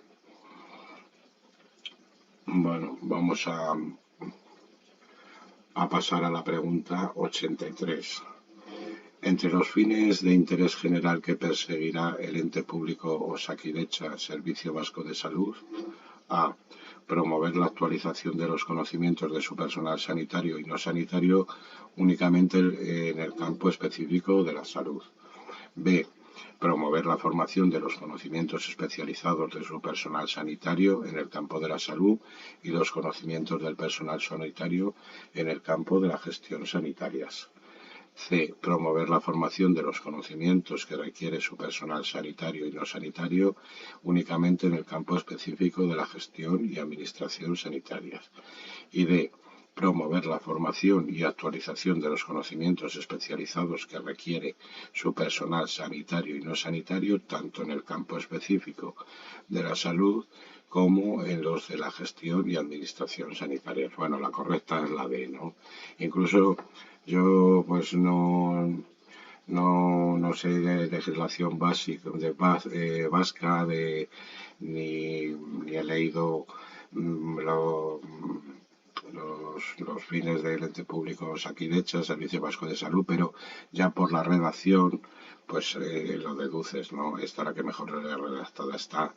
Bueno, vamos a pasar a la pregunta 83. Entre los fines de interés general que perseguirá el ente público Osakidetza, Servicio Vasco de Salud, A. Promover la actualización de los conocimientos de su personal sanitario y no sanitario únicamente en el campo específico de la salud. B. Promover la formación de los conocimientos especializados de su personal sanitario en el campo de la salud y los conocimientos del personal sanitario en el campo de la gestión sanitarias. C. Promover la formación de los conocimientos que requiere su personal sanitario y no sanitario únicamente en el campo específico de la gestión y administración sanitarias. Y D. Promover la formación y actualización de los conocimientos especializados que requiere su personal sanitario y no sanitario, tanto en el campo específico de la salud como en los de la gestión y administración sanitarias. Bueno, la correcta es la D, ¿no? Incluso yo pues no sé de legislación básica vasca, ni he leído los fines del ente público Osakidetza, Servicio Vasco de Salud, pero ya por la redacción, pues lo deduces, ¿no? Esta la que mejor redactada está.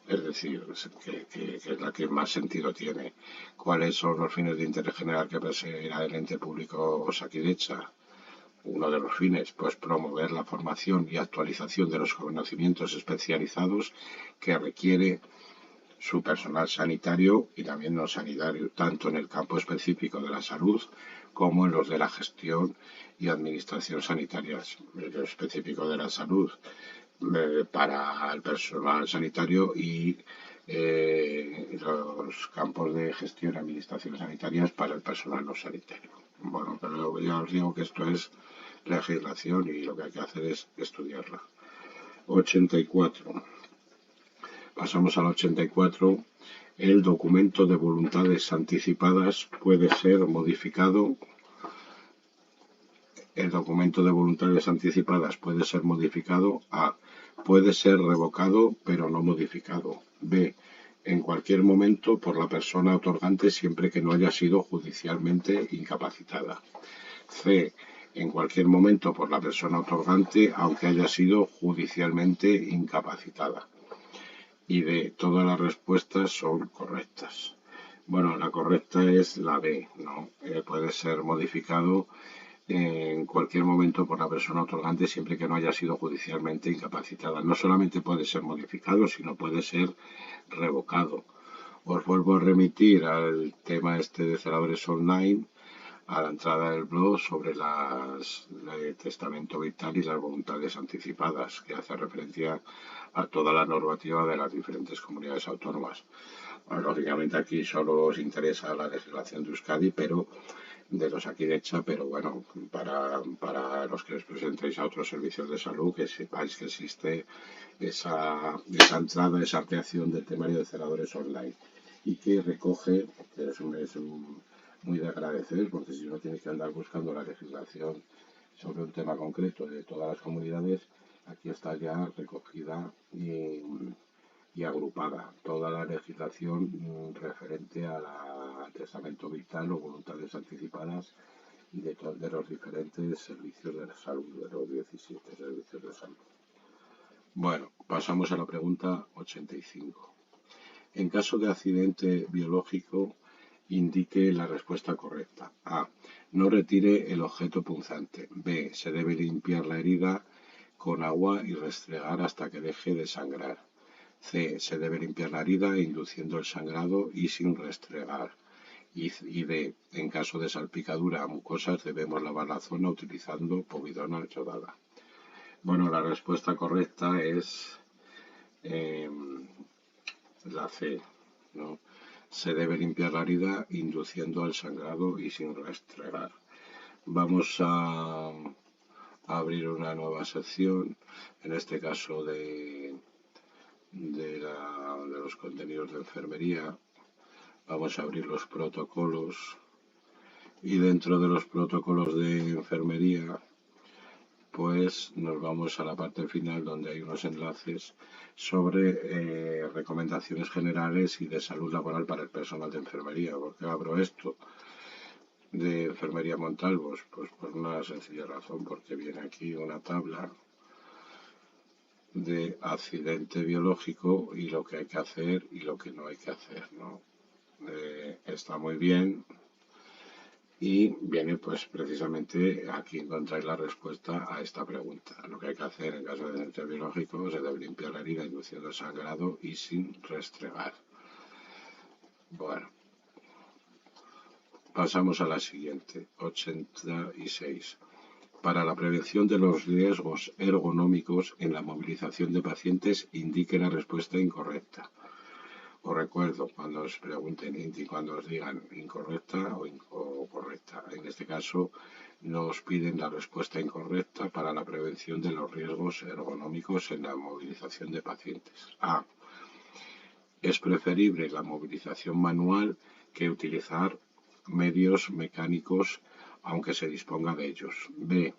Es decir, que es la que más sentido tiene. ¿Cuáles son los fines de interés general que perseguirá el ente público Osakidetza? Uno de los fines, pues promover la formación y actualización de los conocimientos especializados que requiere su personal sanitario y también no sanitario, tanto en el campo específico de la salud como en los de la gestión y administración sanitarias. El específico de la salud para el personal sanitario y los campos de gestión y administración sanitarias para el personal no sanitario. Bueno, pero ya os digo que esto es legislación y lo que hay que hacer es estudiarla. 84. Pasamos al 84. El documento de voluntades anticipadas puede ser modificado El documento de voluntades anticipadas puede ser modificado. A. Puede ser revocado pero no modificado. B. En cualquier momento por la persona otorgante siempre que no haya sido judicialmente incapacitada. C. En cualquier momento por la persona otorgante aunque haya sido judicialmente incapacitada. Y D. Todas las respuestas son correctas. Bueno, la correcta es la B, ¿no? Puede ser modificado en cualquier momento por la persona otorgante siempre que no haya sido judicialmente incapacitada. No solamente puede ser modificado, sino puede ser revocado. Os vuelvo a remitir al tema este de celadores online, a la entrada del blog sobre el testamento vital y las voluntades anticipadas, que hace referencia a toda la normativa de las diferentes comunidades autónomas. Bueno, lógicamente aquí solo os interesa la legislación de Euskadi, pero de los aquí de hecha, pero bueno, para los que os presentéis a otros servicios de salud, que sepáis que existe esa entrada, esa ampliación del temario de celadores online y que recoge, que muy de agradecer, porque si no tienes que andar buscando la legislación sobre un tema concreto de todas las comunidades, aquí está ya recogida y agrupada toda la legislación referente al testamento vital o voluntades anticipadas de los diferentes servicios de salud, de los 17 servicios de salud. Bueno, pasamos a la pregunta 85. En caso de accidente biológico, indique la respuesta correcta. A. No retire el objeto punzante. B. Se debe limpiar la herida con agua y restregar hasta que deje de sangrar. C. Se debe limpiar la herida induciendo el sangrado y sin restregar. Y D. En caso de salpicadura a mucosas debemos lavar la zona utilizando povidona yodada. Bueno, la respuesta correcta es la C, ¿no? Se debe limpiar la herida induciendo al sangrado y sin restregar. Vamos a abrir una nueva sección, en este caso de los contenidos de enfermería. Vamos a abrir los protocolos y dentro de los protocolos de enfermería pues nos vamos a la parte final donde hay unos enlaces sobre recomendaciones generales y de salud laboral para el personal de enfermería. ¿Por qué abro esto de Enfermería Montalvos? Pues por una sencilla razón, porque viene aquí una tabla de accidente biológico y lo que hay que hacer y lo que no hay que hacer, ¿no? Está muy bien. Y viene pues precisamente aquí encontráis la respuesta a esta pregunta. Lo que hay que hacer en caso de accidente biológico: se debe limpiar la herida induciendo el sangrado y sin restregar. Bueno, pasamos a la siguiente, 86. Para la prevención de los riesgos ergonómicos en la movilización de pacientes, indique la respuesta incorrecta. Os recuerdo, cuando os pregunten y cuando os digan incorrecta o correcta, en este caso nos piden la respuesta incorrecta para la prevención de los riesgos ergonómicos en la movilización de pacientes. A. Es preferible la movilización manual que utilizar medios mecánicos aunque se disponga de ellos. B.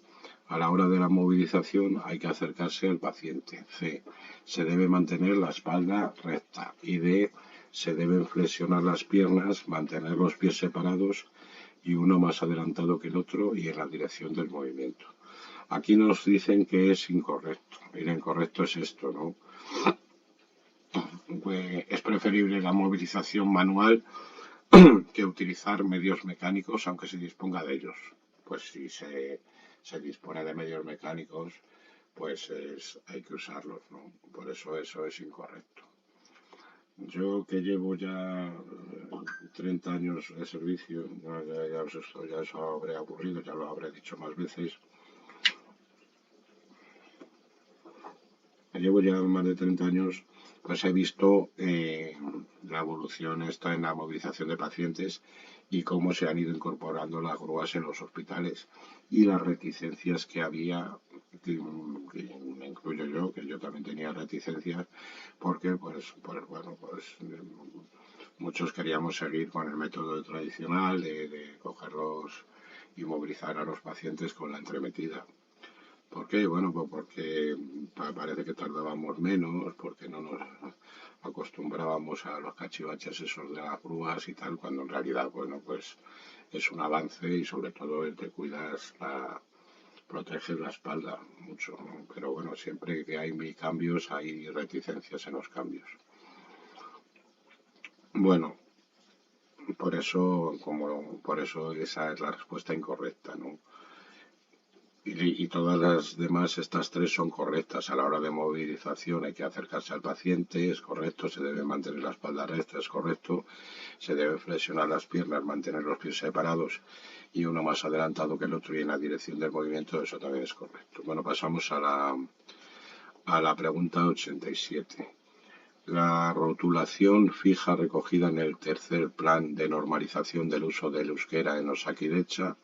A la hora de la movilización hay que acercarse al paciente. C. Se debe mantener la espalda recta. Y D. Se deben flexionar las piernas, mantener los pies separados y uno más adelantado que el otro y en la dirección del movimiento. Aquí nos dicen que es incorrecto. Y lo incorrecto es esto, ¿no? Pues es preferible la movilización manual que utilizar medios mecánicos aunque se disponga de ellos. Pues si se dispone de medios mecánicos, pues hay que usarlos, ¿no? Por eso es incorrecto. Yo que llevo ya 30 años de servicio, ya eso habré aburrido, ya lo habré dicho más veces. Llevo ya más de 30 años, pues he visto la evolución esta en la movilización de pacientes y cómo se han ido incorporando las grúas en los hospitales y las reticencias que había, que me incluyo yo, que yo también tenía reticencias, porque muchos queríamos seguir con el método tradicional de cogerlos y movilizar a los pacientes con la entremetida. ¿Por qué? Bueno, pues porque parece que tardábamos menos, porque no nos acostumbrábamos a los cachivaches esos de las grúas y tal, cuando en realidad, bueno, pues es un avance y sobre todo te cuidas proteges la espalda mucho, ¿no? Pero bueno, siempre que hay cambios, hay reticencias en los cambios. Bueno, por eso esa es la respuesta incorrecta, ¿no? Y todas las demás, estas tres son correctas. A la hora de movilización hay que acercarse al paciente, es correcto, se debe mantener la espalda recta, es correcto, se debe flexionar las piernas, mantener los pies separados y uno más adelantado que el otro y en la dirección del movimiento, eso también es correcto. Bueno, pasamos a la pregunta 87. La rotulación fija recogida en el tercer plan de normalización del uso del euskera en Osakidetza.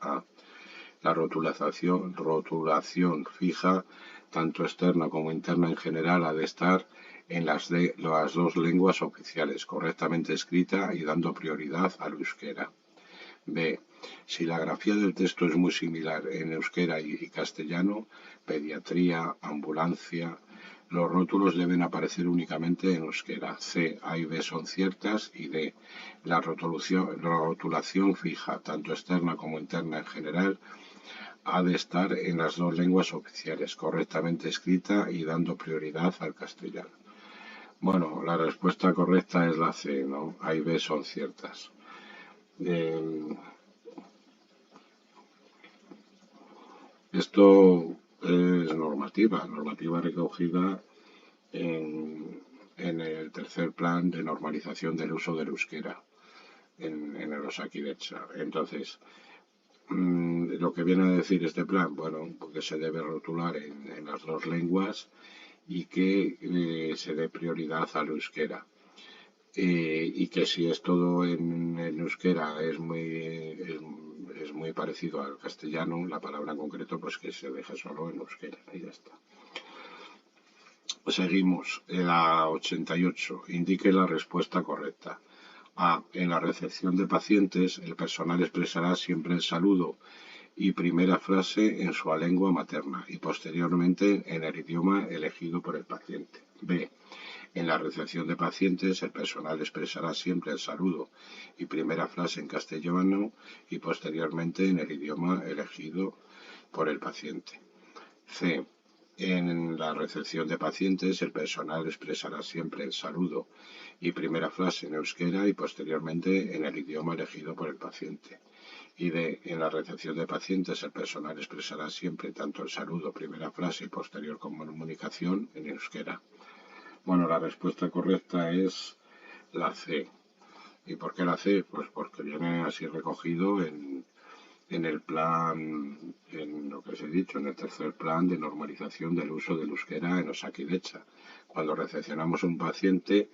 La rotulación fija, tanto externa como interna en general, ha de estar en las dos lenguas oficiales, correctamente escrita y dando prioridad al euskera. B. Si la grafía del texto es muy similar en euskera y castellano, pediatría, ambulancia, los rótulos deben aparecer únicamente en euskera. C. A y B son ciertas y D. La rotulación fija, tanto externa como interna en general, ha de estar en las dos lenguas oficiales, correctamente escrita y dando prioridad al castellano. Bueno, la respuesta correcta es la C, ¿no? A y B son ciertas. Esto es normativa recogida en el tercer plan de normalización del uso del euskera en el Osakidetza. Entonces, lo que viene a decir este plan, bueno, porque se debe rotular en las dos lenguas y que se dé prioridad al euskera. Y que si es todo en euskera es muy parecido al castellano, la palabra en concreto, pues que se deje solo en euskera y ya está. Seguimos. La 88. Indique la respuesta correcta. A. En la recepción de pacientes, el personal expresará siempre el saludo y primera frase en su lengua materna y posteriormente en el idioma elegido por el paciente. B. En la recepción de pacientes, el personal expresará siempre el saludo y primera frase en castellano y posteriormente en el idioma elegido por el paciente. C. En la recepción de pacientes, el personal expresará siempre el saludo y primera frase en euskera y posteriormente en el idioma elegido por el paciente. Y D. En la recepción de pacientes, el personal expresará siempre tanto el saludo, primera frase y posterior comunicación en euskera. Bueno, la respuesta correcta es la C. ¿Y por qué la C? Pues porque viene así recogido en el plan, en lo que os he dicho, en el tercer plan de normalización del uso del euskera en Osakidetza. Cuando recepcionamos un paciente,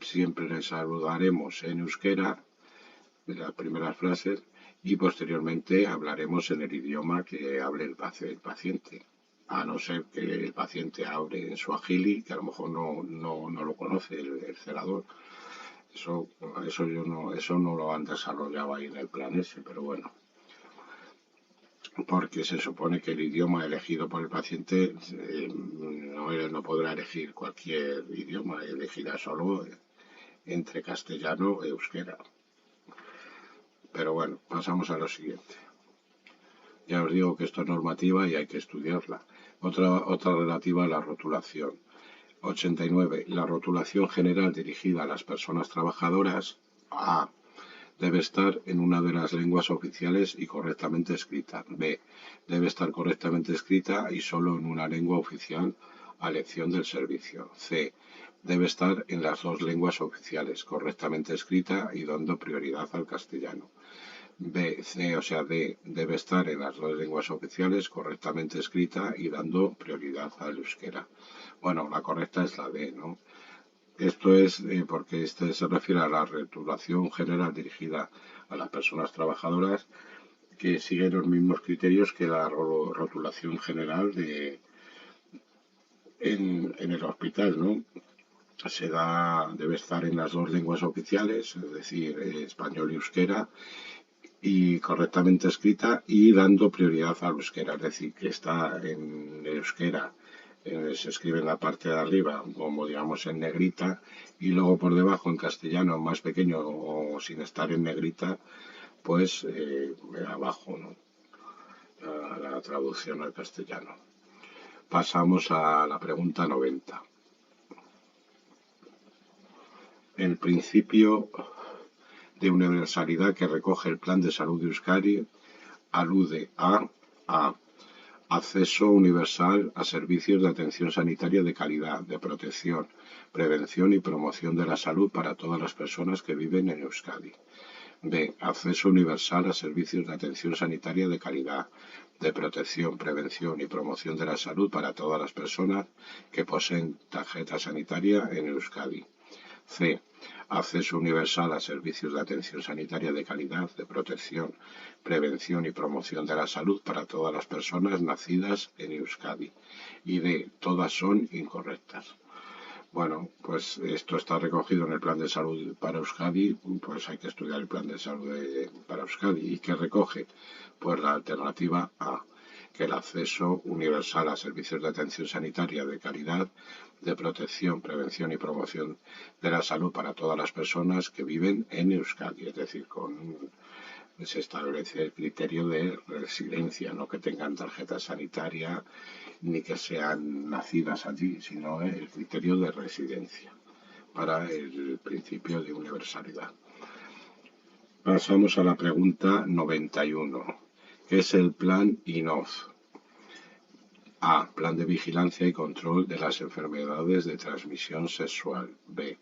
siempre le saludaremos en euskera, las primeras frases, y posteriormente hablaremos en el idioma que hable el paciente. A no ser que el paciente hable en suajili, que a lo mejor no lo conoce el celador. Eso no lo han desarrollado ahí en el plan ese, pero bueno. Porque se supone que el idioma elegido por el paciente no podrá elegir cualquier idioma, elegirá solo entre castellano e euskera. Pero bueno, pasamos a lo siguiente. Ya os digo que esto es normativa y hay que estudiarla. Otra relativa a la rotulación. 89. La rotulación general dirigida a las personas trabajadoras. A. Debe estar en una de las lenguas oficiales y correctamente escrita. B. Debe estar correctamente escrita y solo en una lengua oficial a elección del servicio. C. Debe estar en las dos lenguas oficiales, correctamente escrita y dando prioridad al castellano. B, C, o sea, D, debe estar en las dos lenguas oficiales, correctamente escrita y dando prioridad al euskera. Bueno, la correcta es la D, ¿no? Esto es porque este se refiere a la rotulación general dirigida a las personas trabajadoras que siguen los mismos criterios que la rotulación general en el hospital, ¿no? Debe estar en las dos lenguas oficiales, es decir, español y euskera, y correctamente escrita y dando prioridad al euskera, es decir, que está en euskera, se escribe en la parte de arriba, como digamos en negrita, y luego por debajo en castellano más pequeño o sin estar en negrita, pues abajo, ¿no? La traducción al castellano. Pasamos a la pregunta 90. El principio de universalidad que recoge el Plan de Salud de Euskadi alude a acceso universal a servicios de atención sanitaria de calidad, de protección, prevención y promoción de la salud para todas las personas que viven en Euskadi. B. Acceso universal a servicios de atención sanitaria de calidad, de protección, prevención y promoción de la salud para todas las personas que poseen tarjeta sanitaria en Euskadi. C. Acceso universal a servicios de atención sanitaria de calidad, de protección, prevención y promoción de la salud para todas las personas nacidas en Euskadi. Y D. Todas son incorrectas. Bueno, pues esto está recogido en el Plan de Salud para Euskadi, pues hay que estudiar el Plan de Salud para Euskadi. ¿Y qué recoge? Pues la alternativa A, que el acceso universal a servicios de atención sanitaria de calidad, de protección, prevención y promoción de la salud para todas las personas que viven en Euskadi, es decir, se establece el criterio de residencia, no que tengan tarjeta sanitaria ni que sean nacidas allí, sino el criterio de residencia para el principio de universalidad. Pasamos a la pregunta 91, que es el plan INOZ. A. Plan de vigilancia y control de las enfermedades de transmisión sexual. B.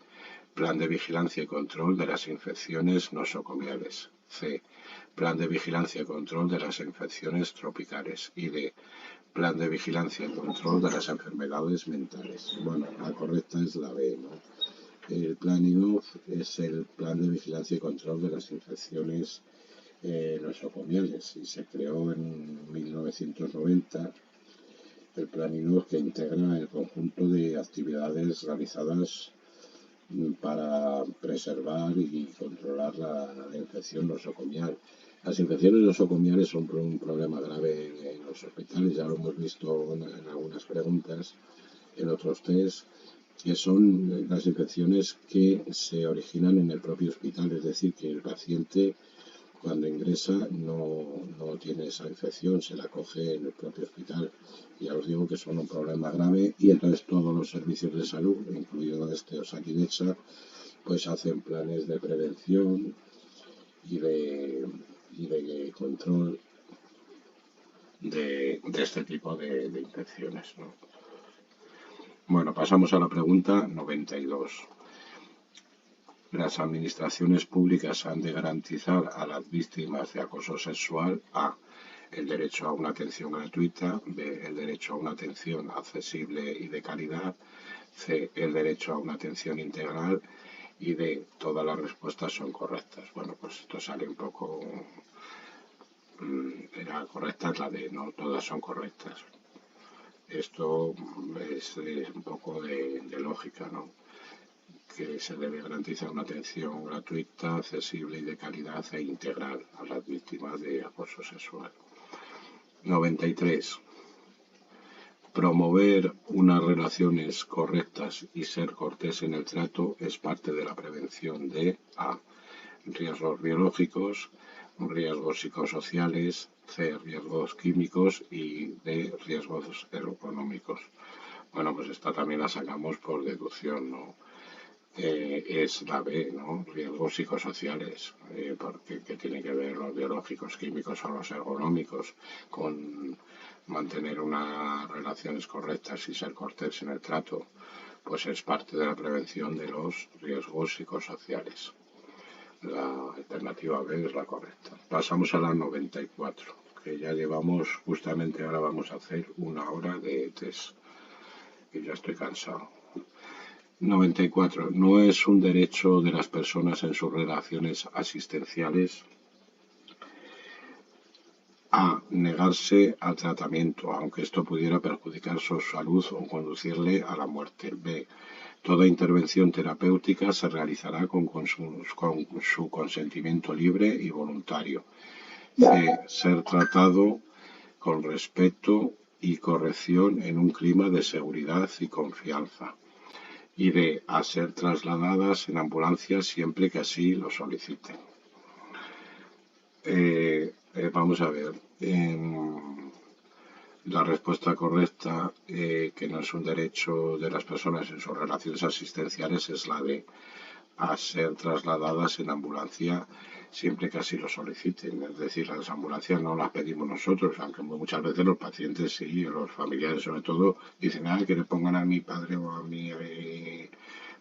Plan de vigilancia y control de las infecciones nosocomiales. C. Plan de vigilancia y control de las infecciones tropicales. Y D. Plan de vigilancia y control de las enfermedades mentales. Bueno, la correcta es la B, ¿no? El plan INOZ es el plan de vigilancia y control de las infecciones nosocomiales y se creó en 1990. El plan INOZ que integra el conjunto de actividades realizadas para preservar y controlar la infección nosocomial. Las infecciones nosocomiales son un problema grave en los hospitales, ya lo hemos visto en algunas preguntas, en otros test, que son las infecciones que se originan en el propio hospital, es decir, que el paciente cuando ingresa no tiene esa infección, se la coge en el propio hospital. Ya os digo que son un problema grave y entonces todos los servicios de salud, incluido Osakidetza, pues hacen planes de prevención y de control de este tipo de infecciones, ¿no? Bueno, pasamos a la pregunta 92. Las administraciones públicas han de garantizar a las víctimas de acoso sexual a. El derecho a una atención gratuita. B. El derecho a una atención accesible y de calidad. C. El derecho a una atención integral. Y D. Todas las respuestas son correctas. Bueno, pues esto sale un poco. La correcta es la D, no todas son correctas. Esto es un poco de lógica, ¿no? Que se debe garantizar una atención gratuita, accesible y de calidad e integral a las víctimas de acoso sexual. 93. Promover unas relaciones correctas y ser cortés en el trato es parte de la prevención de A. Riesgos biológicos, riesgos psicosociales, C. Riesgos químicos y D. Riesgos económicos. Bueno, pues esta también la sacamos por deducción, ¿no? Es la B, ¿no? Riesgos psicosociales, porque ¿qué tiene que ver los biológicos, químicos o los ergonómicos con mantener unas relaciones correctas y ser cortés en el trato? Pues es parte de la prevención de los riesgos psicosociales. La alternativa B es la correcta. Pasamos a la 94, que ya llevamos, justamente ahora vamos a hacer 1 hora de test, y ya estoy cansado. 94. No es un derecho de las personas en sus relaciones asistenciales a. Negarse al tratamiento, aunque esto pudiera perjudicar su salud o conducirle a la muerte. B. Toda intervención terapéutica se realizará con su consentimiento libre y voluntario. C. Ser tratado con respeto y corrección en un clima de seguridad y confianza. Y D. A ser trasladadas en ambulancia siempre que así lo soliciten. Vamos a ver. La respuesta correcta, que no es un derecho de las personas en sus relaciones asistenciales, es la de a ser trasladadas en ambulancia siempre que así lo soliciten. Es decir, las ambulancias no las pedimos nosotros, aunque muchas veces los pacientes sí, los familiares sobre todo, dicen, que le pongan a mi padre o a mi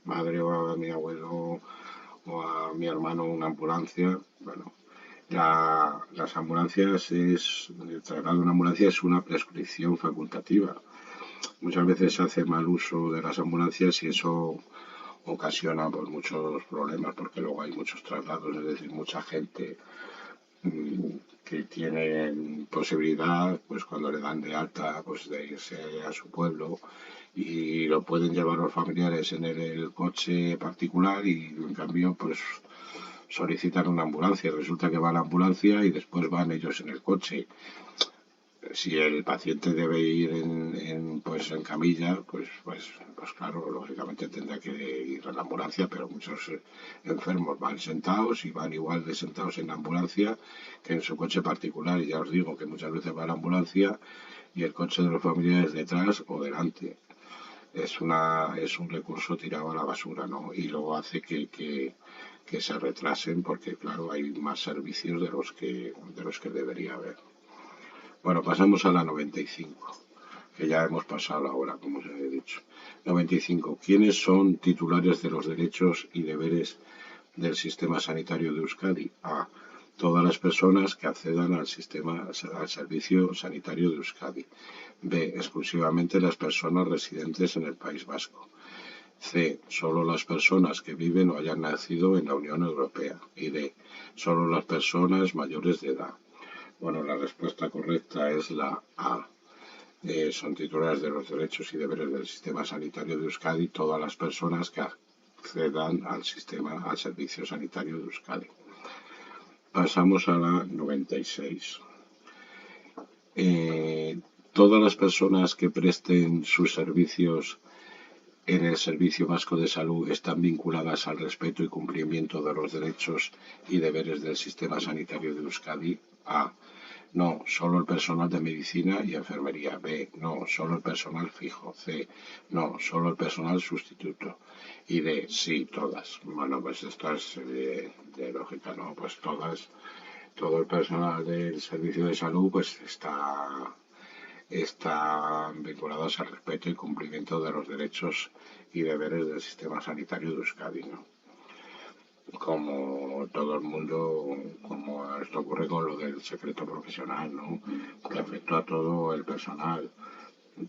madre o a mi abuelo o a mi hermano una ambulancia. Bueno, las ambulancias el traslado de una ambulancia es una prescripción facultativa. Muchas veces se hace mal uso de las ambulancias y eso ocasiona pues, muchos problemas porque luego hay muchos traslados, es decir, mucha gente que tiene posibilidad, pues cuando le dan de alta, pues de irse a su pueblo y lo pueden llevar los familiares en el coche particular y en cambio pues solicitan una ambulancia. Resulta que va a la ambulancia y después van ellos en el coche. Si el paciente debe ir pues en camilla, pues claro, lógicamente tendrá que ir a la ambulancia, pero muchos enfermos van sentados y van igual de sentados en la ambulancia que en su coche particular. Y ya os digo que muchas veces va a la ambulancia y el coche de los familiares detrás o delante. Es un recurso tirado a la basura, ¿no? Y luego hace que se retrasen porque, claro, hay más servicios de los que debería haber. Bueno, pasamos a la 95, que ya hemos pasado ahora, como os he dicho. 95. ¿Quiénes son titulares de los derechos y deberes del sistema sanitario de Euskadi? A. Todas las personas que accedan al servicio sanitario de Euskadi. B. Exclusivamente las personas residentes en el País Vasco. C. Solo las personas que viven o hayan nacido en la Unión Europea. Y D. Solo las personas mayores de edad. Bueno, la respuesta correcta es la A. Son titulares de los derechos y deberes del sistema sanitario de Euskadi todas las personas que accedan al servicio sanitario de Euskadi. Pasamos a la 96. Todas las personas que presten sus servicios en el Servicio Vasco de Salud están vinculadas al respeto y cumplimiento de los derechos y deberes del sistema sanitario de Euskadi. A. No, solo el personal de medicina y enfermería. B. No, solo el personal fijo. C. No, solo el personal sustituto. Y D. Sí, todas. Bueno, pues esto es de lógica, ¿no? Pues todas. Todo el personal del servicio de salud pues está vinculados al respeto y cumplimiento de los derechos y deberes del sistema sanitario de Euskadi, ¿no? Como todo el mundo, como esto ocurre con lo del secreto profesional, ¿no? Que afecta a todo el personal,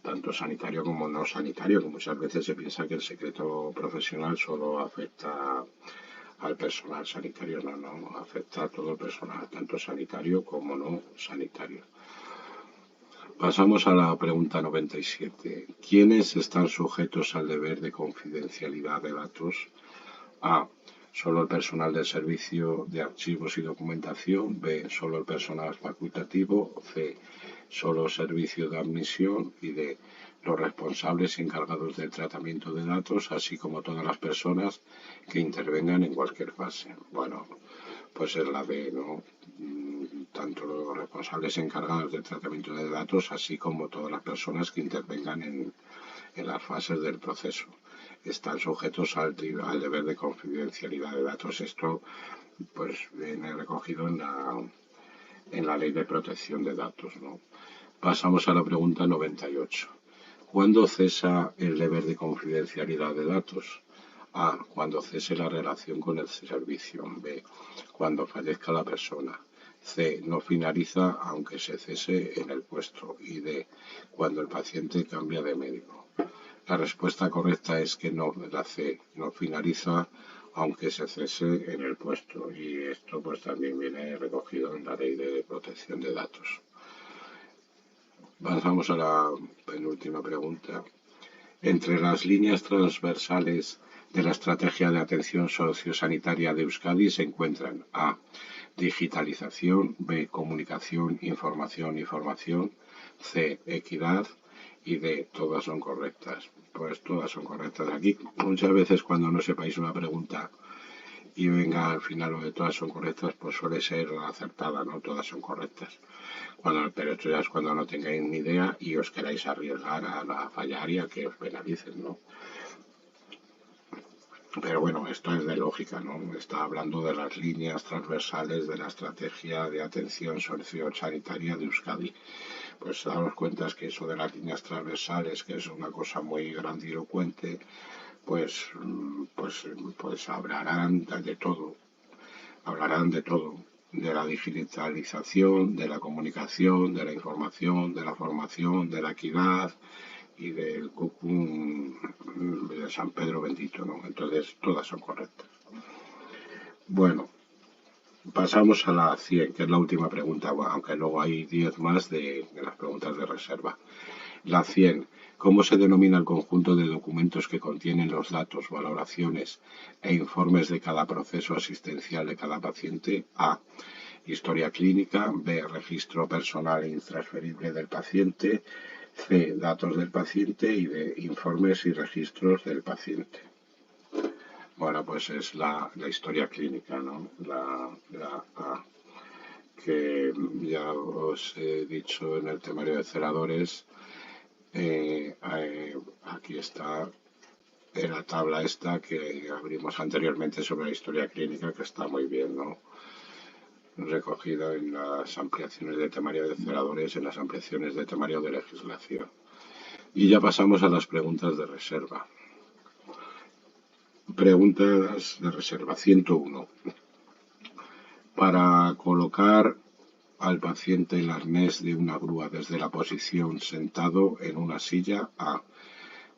tanto sanitario como no sanitario, que muchas veces se piensa que el secreto profesional solo afecta al personal sanitario, no, afecta a todo el personal, tanto sanitario como no sanitario. Pasamos a la pregunta 97. ¿Quiénes están sujetos al deber de confidencialidad de datos? A. Solo el personal del servicio de archivos y documentación. B. Solo el personal facultativo. C. Solo el servicio de admisión. Y D. Los responsables y encargados del tratamiento de datos, así como todas las personas que intervengan en cualquier fase. Bueno, pues es la D, ¿no? Tanto los responsables encargados del tratamiento de datos, así como todas las personas que intervengan en las fases del proceso. Están sujetos al deber de confidencialidad de datos. Esto pues viene recogido en la Ley de Protección de Datos, ¿no? Pasamos a la pregunta 98. ¿Cuándo cesa el deber de confidencialidad de datos? A. Cuando cese la relación con el servicio. B. Cuando fallezca la persona. C. No finaliza aunque se cese en el puesto. Y D. Cuando el paciente cambia de médico. La respuesta correcta es que no, la C. No finaliza aunque se cese en el puesto. Y esto pues también viene recogido en la Ley de Protección de Datos. Pasamos a la penúltima pregunta. Entre las líneas transversales de la estrategia de atención sociosanitaria de Euskadi se encuentran A. Digitalización, B. Comunicación, información, C. Equidad y D. Todas son correctas. Pues todas son correctas. Aquí muchas veces cuando no sepáis una pregunta y venga al final lo de todas son correctas, pues suele ser acertada, ¿no? Todas son correctas. Pero esto ya es cuando no tengáis ni idea y os queráis arriesgar a fallar y a que os penalicen, ¿no? Pero bueno, esto es de lógica, ¿no? Está hablando de las líneas transversales de la estrategia de atención sociosanitaria de Euskadi. Pues daros cuenta que eso de las líneas transversales, que es una cosa muy grandilocuente, pues, pues hablarán de todo, de la digitalización, de la comunicación, de la información, de la formación, de la equidad y del Cucum de San Pedro Bendito, ¿no? Entonces, todas son correctas. Bueno, pasamos a la 100, que es la última pregunta, bueno, aunque luego hay 10 más de las preguntas de reserva. La 100. ¿Cómo se denomina el conjunto de documentos que contienen los datos, valoraciones e informes de cada proceso asistencial de cada paciente? A. Historia clínica. B. Registro personal e intransferible del paciente. C. Datos del paciente. Y D. Informes y registros del paciente. Bueno, pues es la historia clínica, ¿no? La A, que ya os he dicho en el temario de celadores. Aquí está en la tabla esta que abrimos anteriormente sobre la historia clínica, que está muy bien, ¿no? Recogida en las ampliaciones de temario de celadores, en las ampliaciones de temario de legislación. Y ya pasamos a las preguntas de reserva. Preguntas de reserva 101. Para colocar al paciente el arnés de una grúa desde la posición sentado en una silla. A.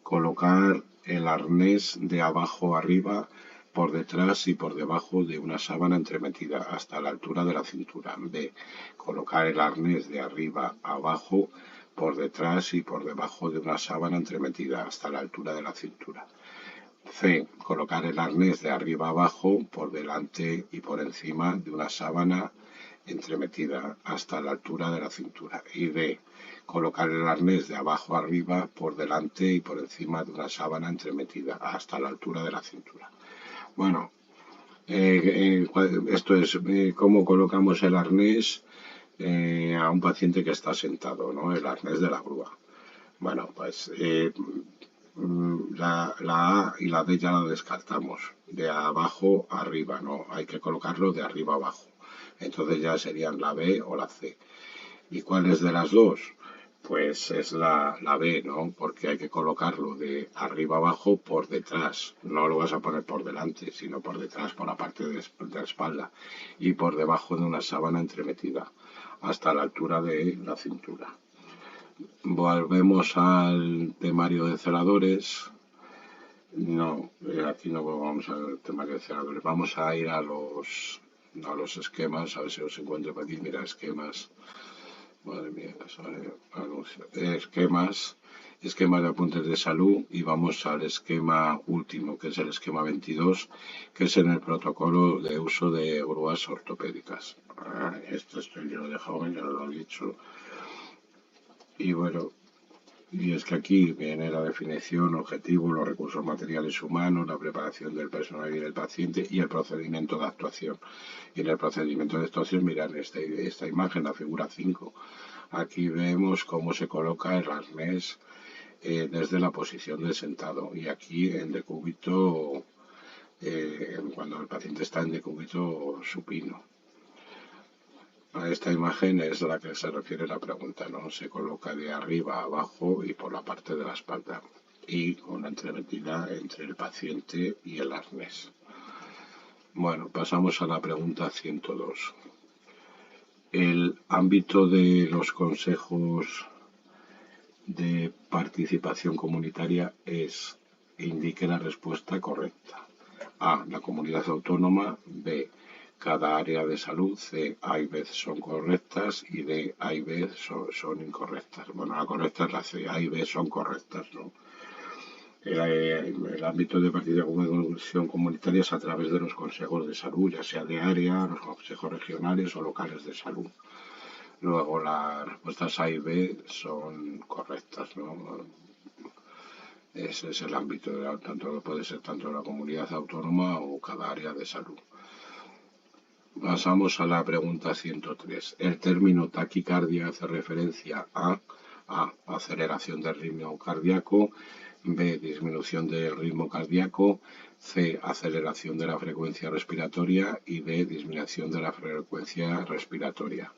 Colocar el arnés de abajo arriba, por detrás y por debajo de una sábana entremetida hasta la altura de la cintura. B. Colocar el arnés de arriba abajo, por detrás y por debajo de una sábana entremetida hasta la altura de la cintura. C. Colocar el arnés de arriba abajo, por delante y por encima de una sábana entremetida hasta la altura de la cintura. Y D. Colocar el arnés de abajo arriba, por delante y por encima de una sábana entremetida hasta la altura de la cintura. Bueno, esto es cómo colocamos el arnés a un paciente que está sentado, ¿no? El arnés de la grúa. Bueno, pues la A y la D ya la descartamos. De abajo a arriba, ¿no? Hay que colocarlo de arriba abajo. Entonces ya serían la B o la C. ¿Y cuál es de las dos? Pues es la B, ¿no? Porque hay que colocarlo de arriba abajo por detrás. No lo vas a poner por delante, sino por detrás, por la parte de la espalda. Y por debajo de una sábana entremetida, hasta la altura de la cintura. Volvemos al temario de celadores. No, aquí no vamos al temario de celadores. Vamos a ir a los esquemas, a ver si os encuentro por aquí. Mira, esquemas. Madre mía, esquemas de apuntes de salud y vamos al esquema último, que es el esquema 22, que es en el protocolo de uso de grúas ortopédicas. Esto yo lo he dejado, ya lo he dicho. Y bueno, y es que aquí viene la definición, objetivo, los recursos materiales humanos, la preparación del personal y del paciente y el procedimiento de actuación. Y en el procedimiento de actuación, mirad esta imagen, la figura 5. Aquí vemos cómo se coloca el arnés desde la posición de sentado. Y aquí en decúbito, cuando el paciente está en decúbito supino. A esta imagen es a la que se refiere la pregunta, ¿no? Se coloca de arriba a abajo y por la parte de la espalda y con la entremetida entre el paciente y el arnés. Bueno, pasamos a la pregunta 102. El ámbito de los consejos de participación comunitaria es, indique la respuesta correcta. A, la comunidad autónoma. B, cada área de salud. C, A y B son correctas y D, A y B son incorrectas. Bueno, la correcta es la C, A y B son correctas, ¿no? El ámbito de participación comunitaria es a través de los consejos de salud, ya sea de área, los consejos regionales o locales de salud. Luego las respuestas A y B son correctas, ¿no? Ese es el ámbito, tanto puede ser tanto la comunidad autónoma o cada área de salud. Pasamos a la pregunta 103. El término taquicardia hace referencia a aceleración del ritmo cardíaco, B, disminución del ritmo cardíaco, C, aceleración de la frecuencia respiratoria y D, disminución de la frecuencia respiratoria.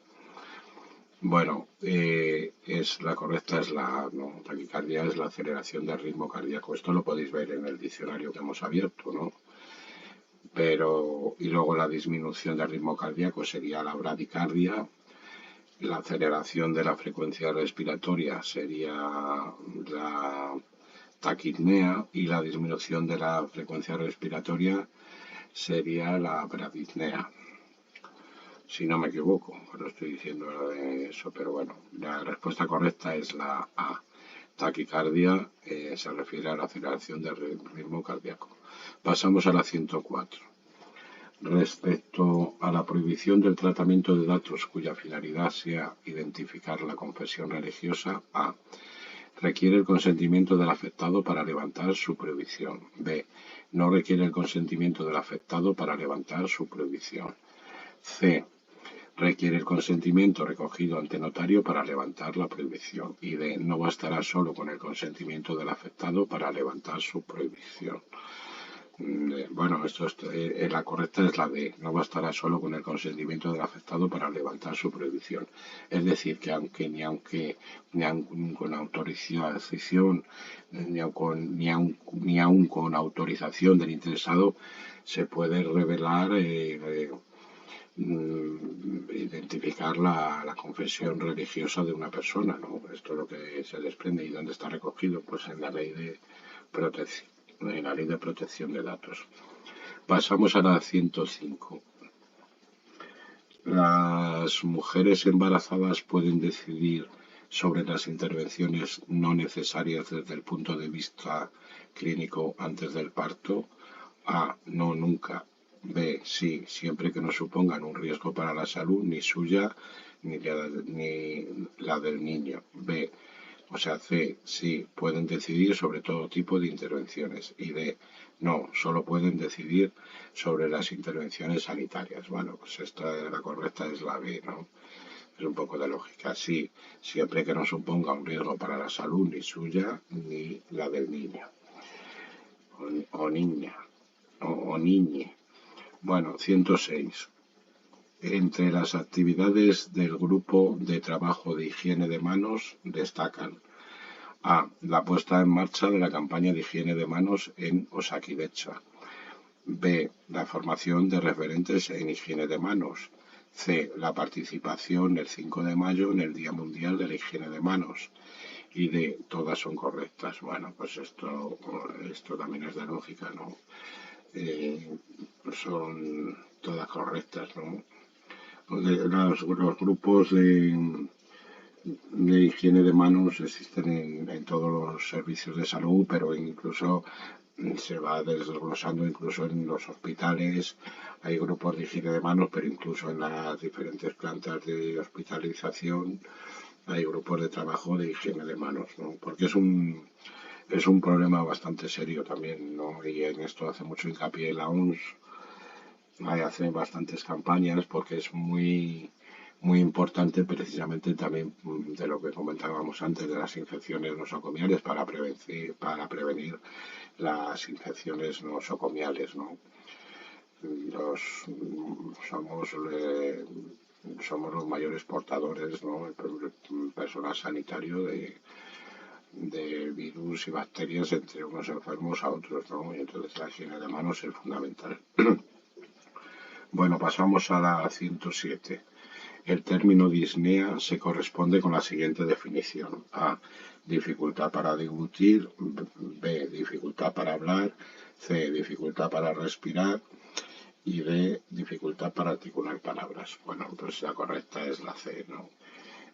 Bueno, la correcta es la A, ¿no? Taquicardia es la aceleración del ritmo cardíaco. Esto lo podéis ver en el diccionario que hemos abierto, ¿no? Y luego la disminución del ritmo cardíaco sería la bradicardia, la aceleración de la frecuencia respiratoria sería la taquipnea y la disminución de la frecuencia respiratoria sería la bradipnea. Si no me equivoco, lo estoy diciendo eso, pero bueno, la respuesta correcta es la A. Taquicardia se refiere a la aceleración del ritmo cardíaco. Pasamos a la 104. Respecto a la prohibición del tratamiento de datos cuya finalidad sea identificar la confesión religiosa, A. Requiere el consentimiento del afectado para levantar su prohibición. B. No requiere el consentimiento del afectado para levantar su prohibición. C. Requiere el consentimiento recogido ante notario para levantar la prohibición. Y D. No bastará solo con el consentimiento del afectado para levantar su prohibición. Bueno, la correcta es la D. No bastará solo con el consentimiento del afectado para levantar su prohibición. Es decir, que ni aun con autorización, ni aun con autorización del interesado, se puede revelar identificar la confesión religiosa de una persona, ¿no? Esto es lo que se desprende. ¿Y dónde está recogido? Pues en la ley de protección de datos. Pasamos a la 105. Las mujeres embarazadas pueden decidir sobre las intervenciones no necesarias desde el punto de vista clínico antes del parto. A. No, nunca. B. Sí, siempre que no supongan un riesgo para la salud, ni suya ni la del niño. B. O sea, C. Sí, pueden decidir sobre todo tipo de intervenciones. Y D. No, solo pueden decidir sobre las intervenciones sanitarias. Bueno, pues la correcta es la B, ¿no? Es un poco de lógica. Sí, siempre que no suponga un riesgo para la salud, ni suya ni la del niño. O niña. O niñe. Bueno, 106. Entre las actividades del grupo de trabajo de higiene de manos destacan A. La puesta en marcha de la campaña de higiene de manos en Osakidetza. B. La formación de referentes en higiene de manos. C. La participación el 5 de mayo en el Día Mundial de la Higiene de Manos. Y D. Todas son correctas. Bueno, pues esto también es de lógica, ¿no? Son todas correctas, ¿no? Los grupos de higiene de manos existen en todos los servicios de salud, pero incluso se va desglosando incluso en los hospitales. Hay grupos de higiene de manos, pero incluso en las diferentes plantas de hospitalización hay grupos de trabajo de higiene de manos, ¿no? Porque es un problema bastante serio también, ¿no? Y en esto hace mucho hincapié la OMS. Hace bastantes campañas porque es muy importante precisamente también de lo que comentábamos antes de las infecciones nosocomiales para prevenir las infecciones nosocomiales, ¿no? Somos los mayores portadores, ¿no? El personal sanitario de virus y bacterias entre unos enfermos a otros, ¿no? Y entonces la higiene de manos es fundamental. Bueno, pasamos a la 107. El término disnea se corresponde con la siguiente definición. A. Dificultad para deglutir. B. Dificultad para hablar. C. Dificultad para respirar. Y D. Dificultad para articular palabras. Bueno, pues la correcta es la C, ¿no?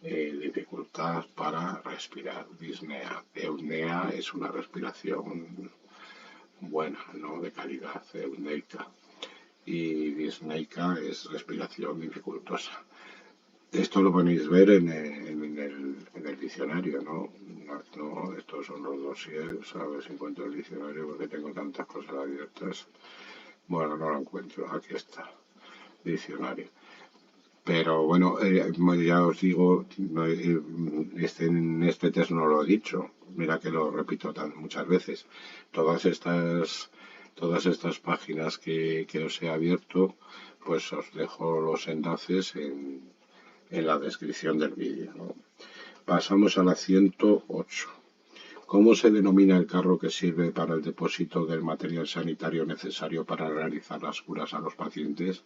dificultad para respirar, disnea. Eupnea es una respiración buena, ¿no? De calidad, euneica. Y disneica es respiración dificultosa. Esto lo podéis ver en el diccionario, ¿no? No, estos son los dosieres, a ver si encuentro el diccionario porque tengo tantas cosas abiertas. Bueno, no lo encuentro, aquí está, diccionario. Pero bueno, ya os digo, en este test no lo he dicho, mira que lo repito muchas veces. Todas estas páginas que os he abierto, pues os dejo los enlaces en la descripción del vídeo, ¿no? Pasamos a la 108. ¿Cómo se denomina el carro que sirve para el depósito del material sanitario necesario para realizar las curas a los pacientes?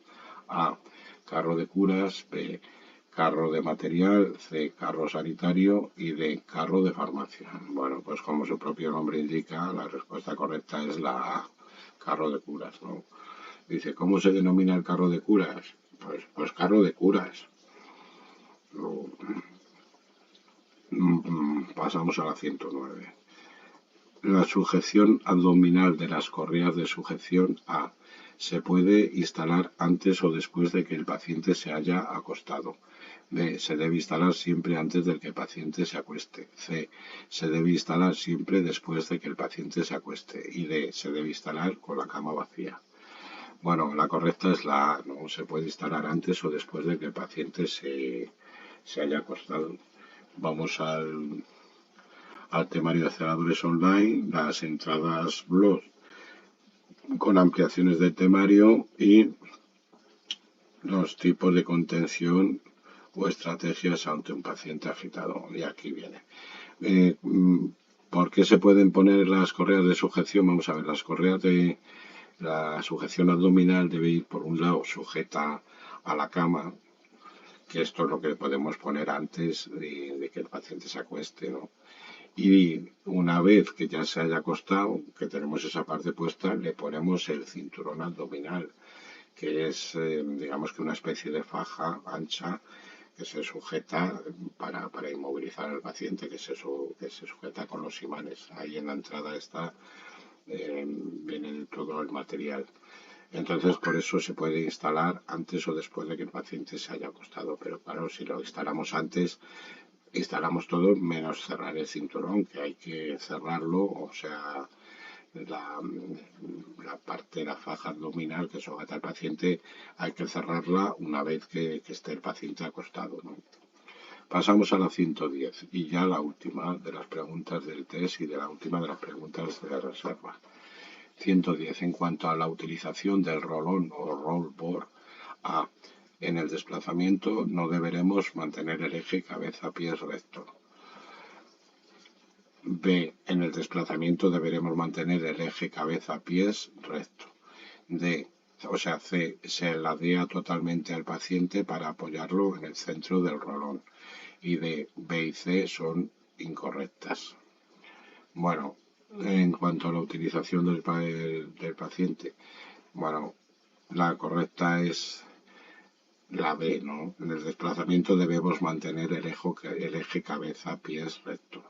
A. Carro de curas. B. Carro de material. C. Carro sanitario. Y D. Carro de farmacia. Bueno, pues como su propio nombre indica, la respuesta correcta es la A. Carro de curas, ¿no? Dice, ¿cómo se denomina el carro de curas? Pues carro de curas. Pasamos a la 109. La sujeción abdominal de las correas de sujeción A se puede instalar antes o después de que el paciente se haya acostado. B. Se debe instalar siempre antes de que el paciente se acueste. C. Se debe instalar siempre después de que el paciente se acueste. Y D. Se debe instalar con la cama vacía. Bueno, la correcta es la A, ¿no? Se puede instalar antes o después de que el paciente se haya acostado. Vamos al temario de celadores online, las entradas blog con ampliaciones del temario y los tipos de contención o estrategias ante un paciente agitado. Y aquí viene. Eh, ¿Por qué se pueden poner las correas de sujeción? Vamos a ver, la sujeción abdominal debe ir por un lado sujeta a la cama, que esto es lo que podemos poner antes de que el paciente se acueste, ¿no? Y una vez que ya se haya acostado, que tenemos esa parte puesta, le ponemos el cinturón abdominal, que es, digamos que una especie de faja ancha que se sujeta para inmovilizar al paciente, que se sujeta con los imanes. Ahí en la entrada está, viene todo el material. Entonces, por eso se puede instalar antes o después de que el paciente se haya acostado. Pero claro, si lo instalamos antes, instalamos todo menos cerrar el cinturón, que hay que cerrarlo, o sea, la parte de la faja abdominal que sujeta al paciente, hay que cerrarla una vez que esté el paciente acostado, ¿no? Pasamos a la 110 y ya la última de las preguntas del test y de la última de las preguntas de la reserva. 110. En cuanto a la utilización del rolón o rollboard, A. En el desplazamiento no deberemos mantener el eje cabeza-pies recto. B. En el desplazamiento deberemos mantener el eje cabeza-pies recto. D. O sea, C. Se ladea totalmente al paciente para apoyarlo en el centro del rolón. Y D, B y C son incorrectas. Bueno, en cuanto a la utilización del paciente, bueno, la correcta es la B, ¿no? En el desplazamiento debemos mantener el eje cabeza-pies recto.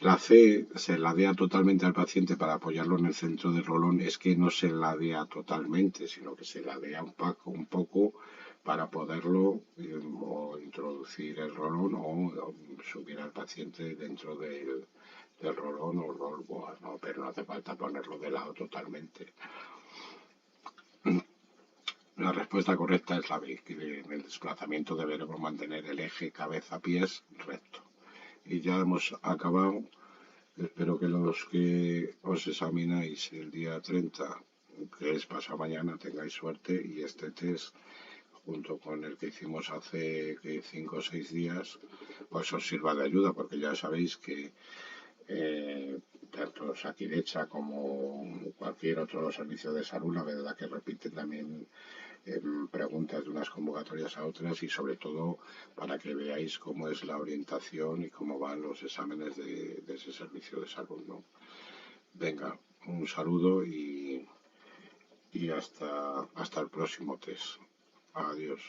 La C se ladea totalmente al paciente para apoyarlo en el centro del rolón. Es que no se ladea totalmente, sino que se ladea un poco para poderlo o introducir el rolón o subir al paciente dentro del rolón o rollboard, ¿no? Pero no hace falta ponerlo de lado totalmente. La respuesta correcta es la B, que en el desplazamiento deberemos mantener el eje cabeza-pies recto. Y ya hemos acabado. Espero que los que os examináis el día 30, que es pasado mañana, tengáis suerte y este test, junto con el que hicimos hace 5 o 6 días, pues os sirva de ayuda, porque ya sabéis que tanto Sakidecha como cualquier otro servicio de salud, la verdad que repiten también preguntas de unas convocatorias a otras y sobre todo para que veáis cómo es la orientación y cómo van los exámenes de ese servicio de salud, ¿no? Venga, un saludo y hasta el próximo test. Adiós.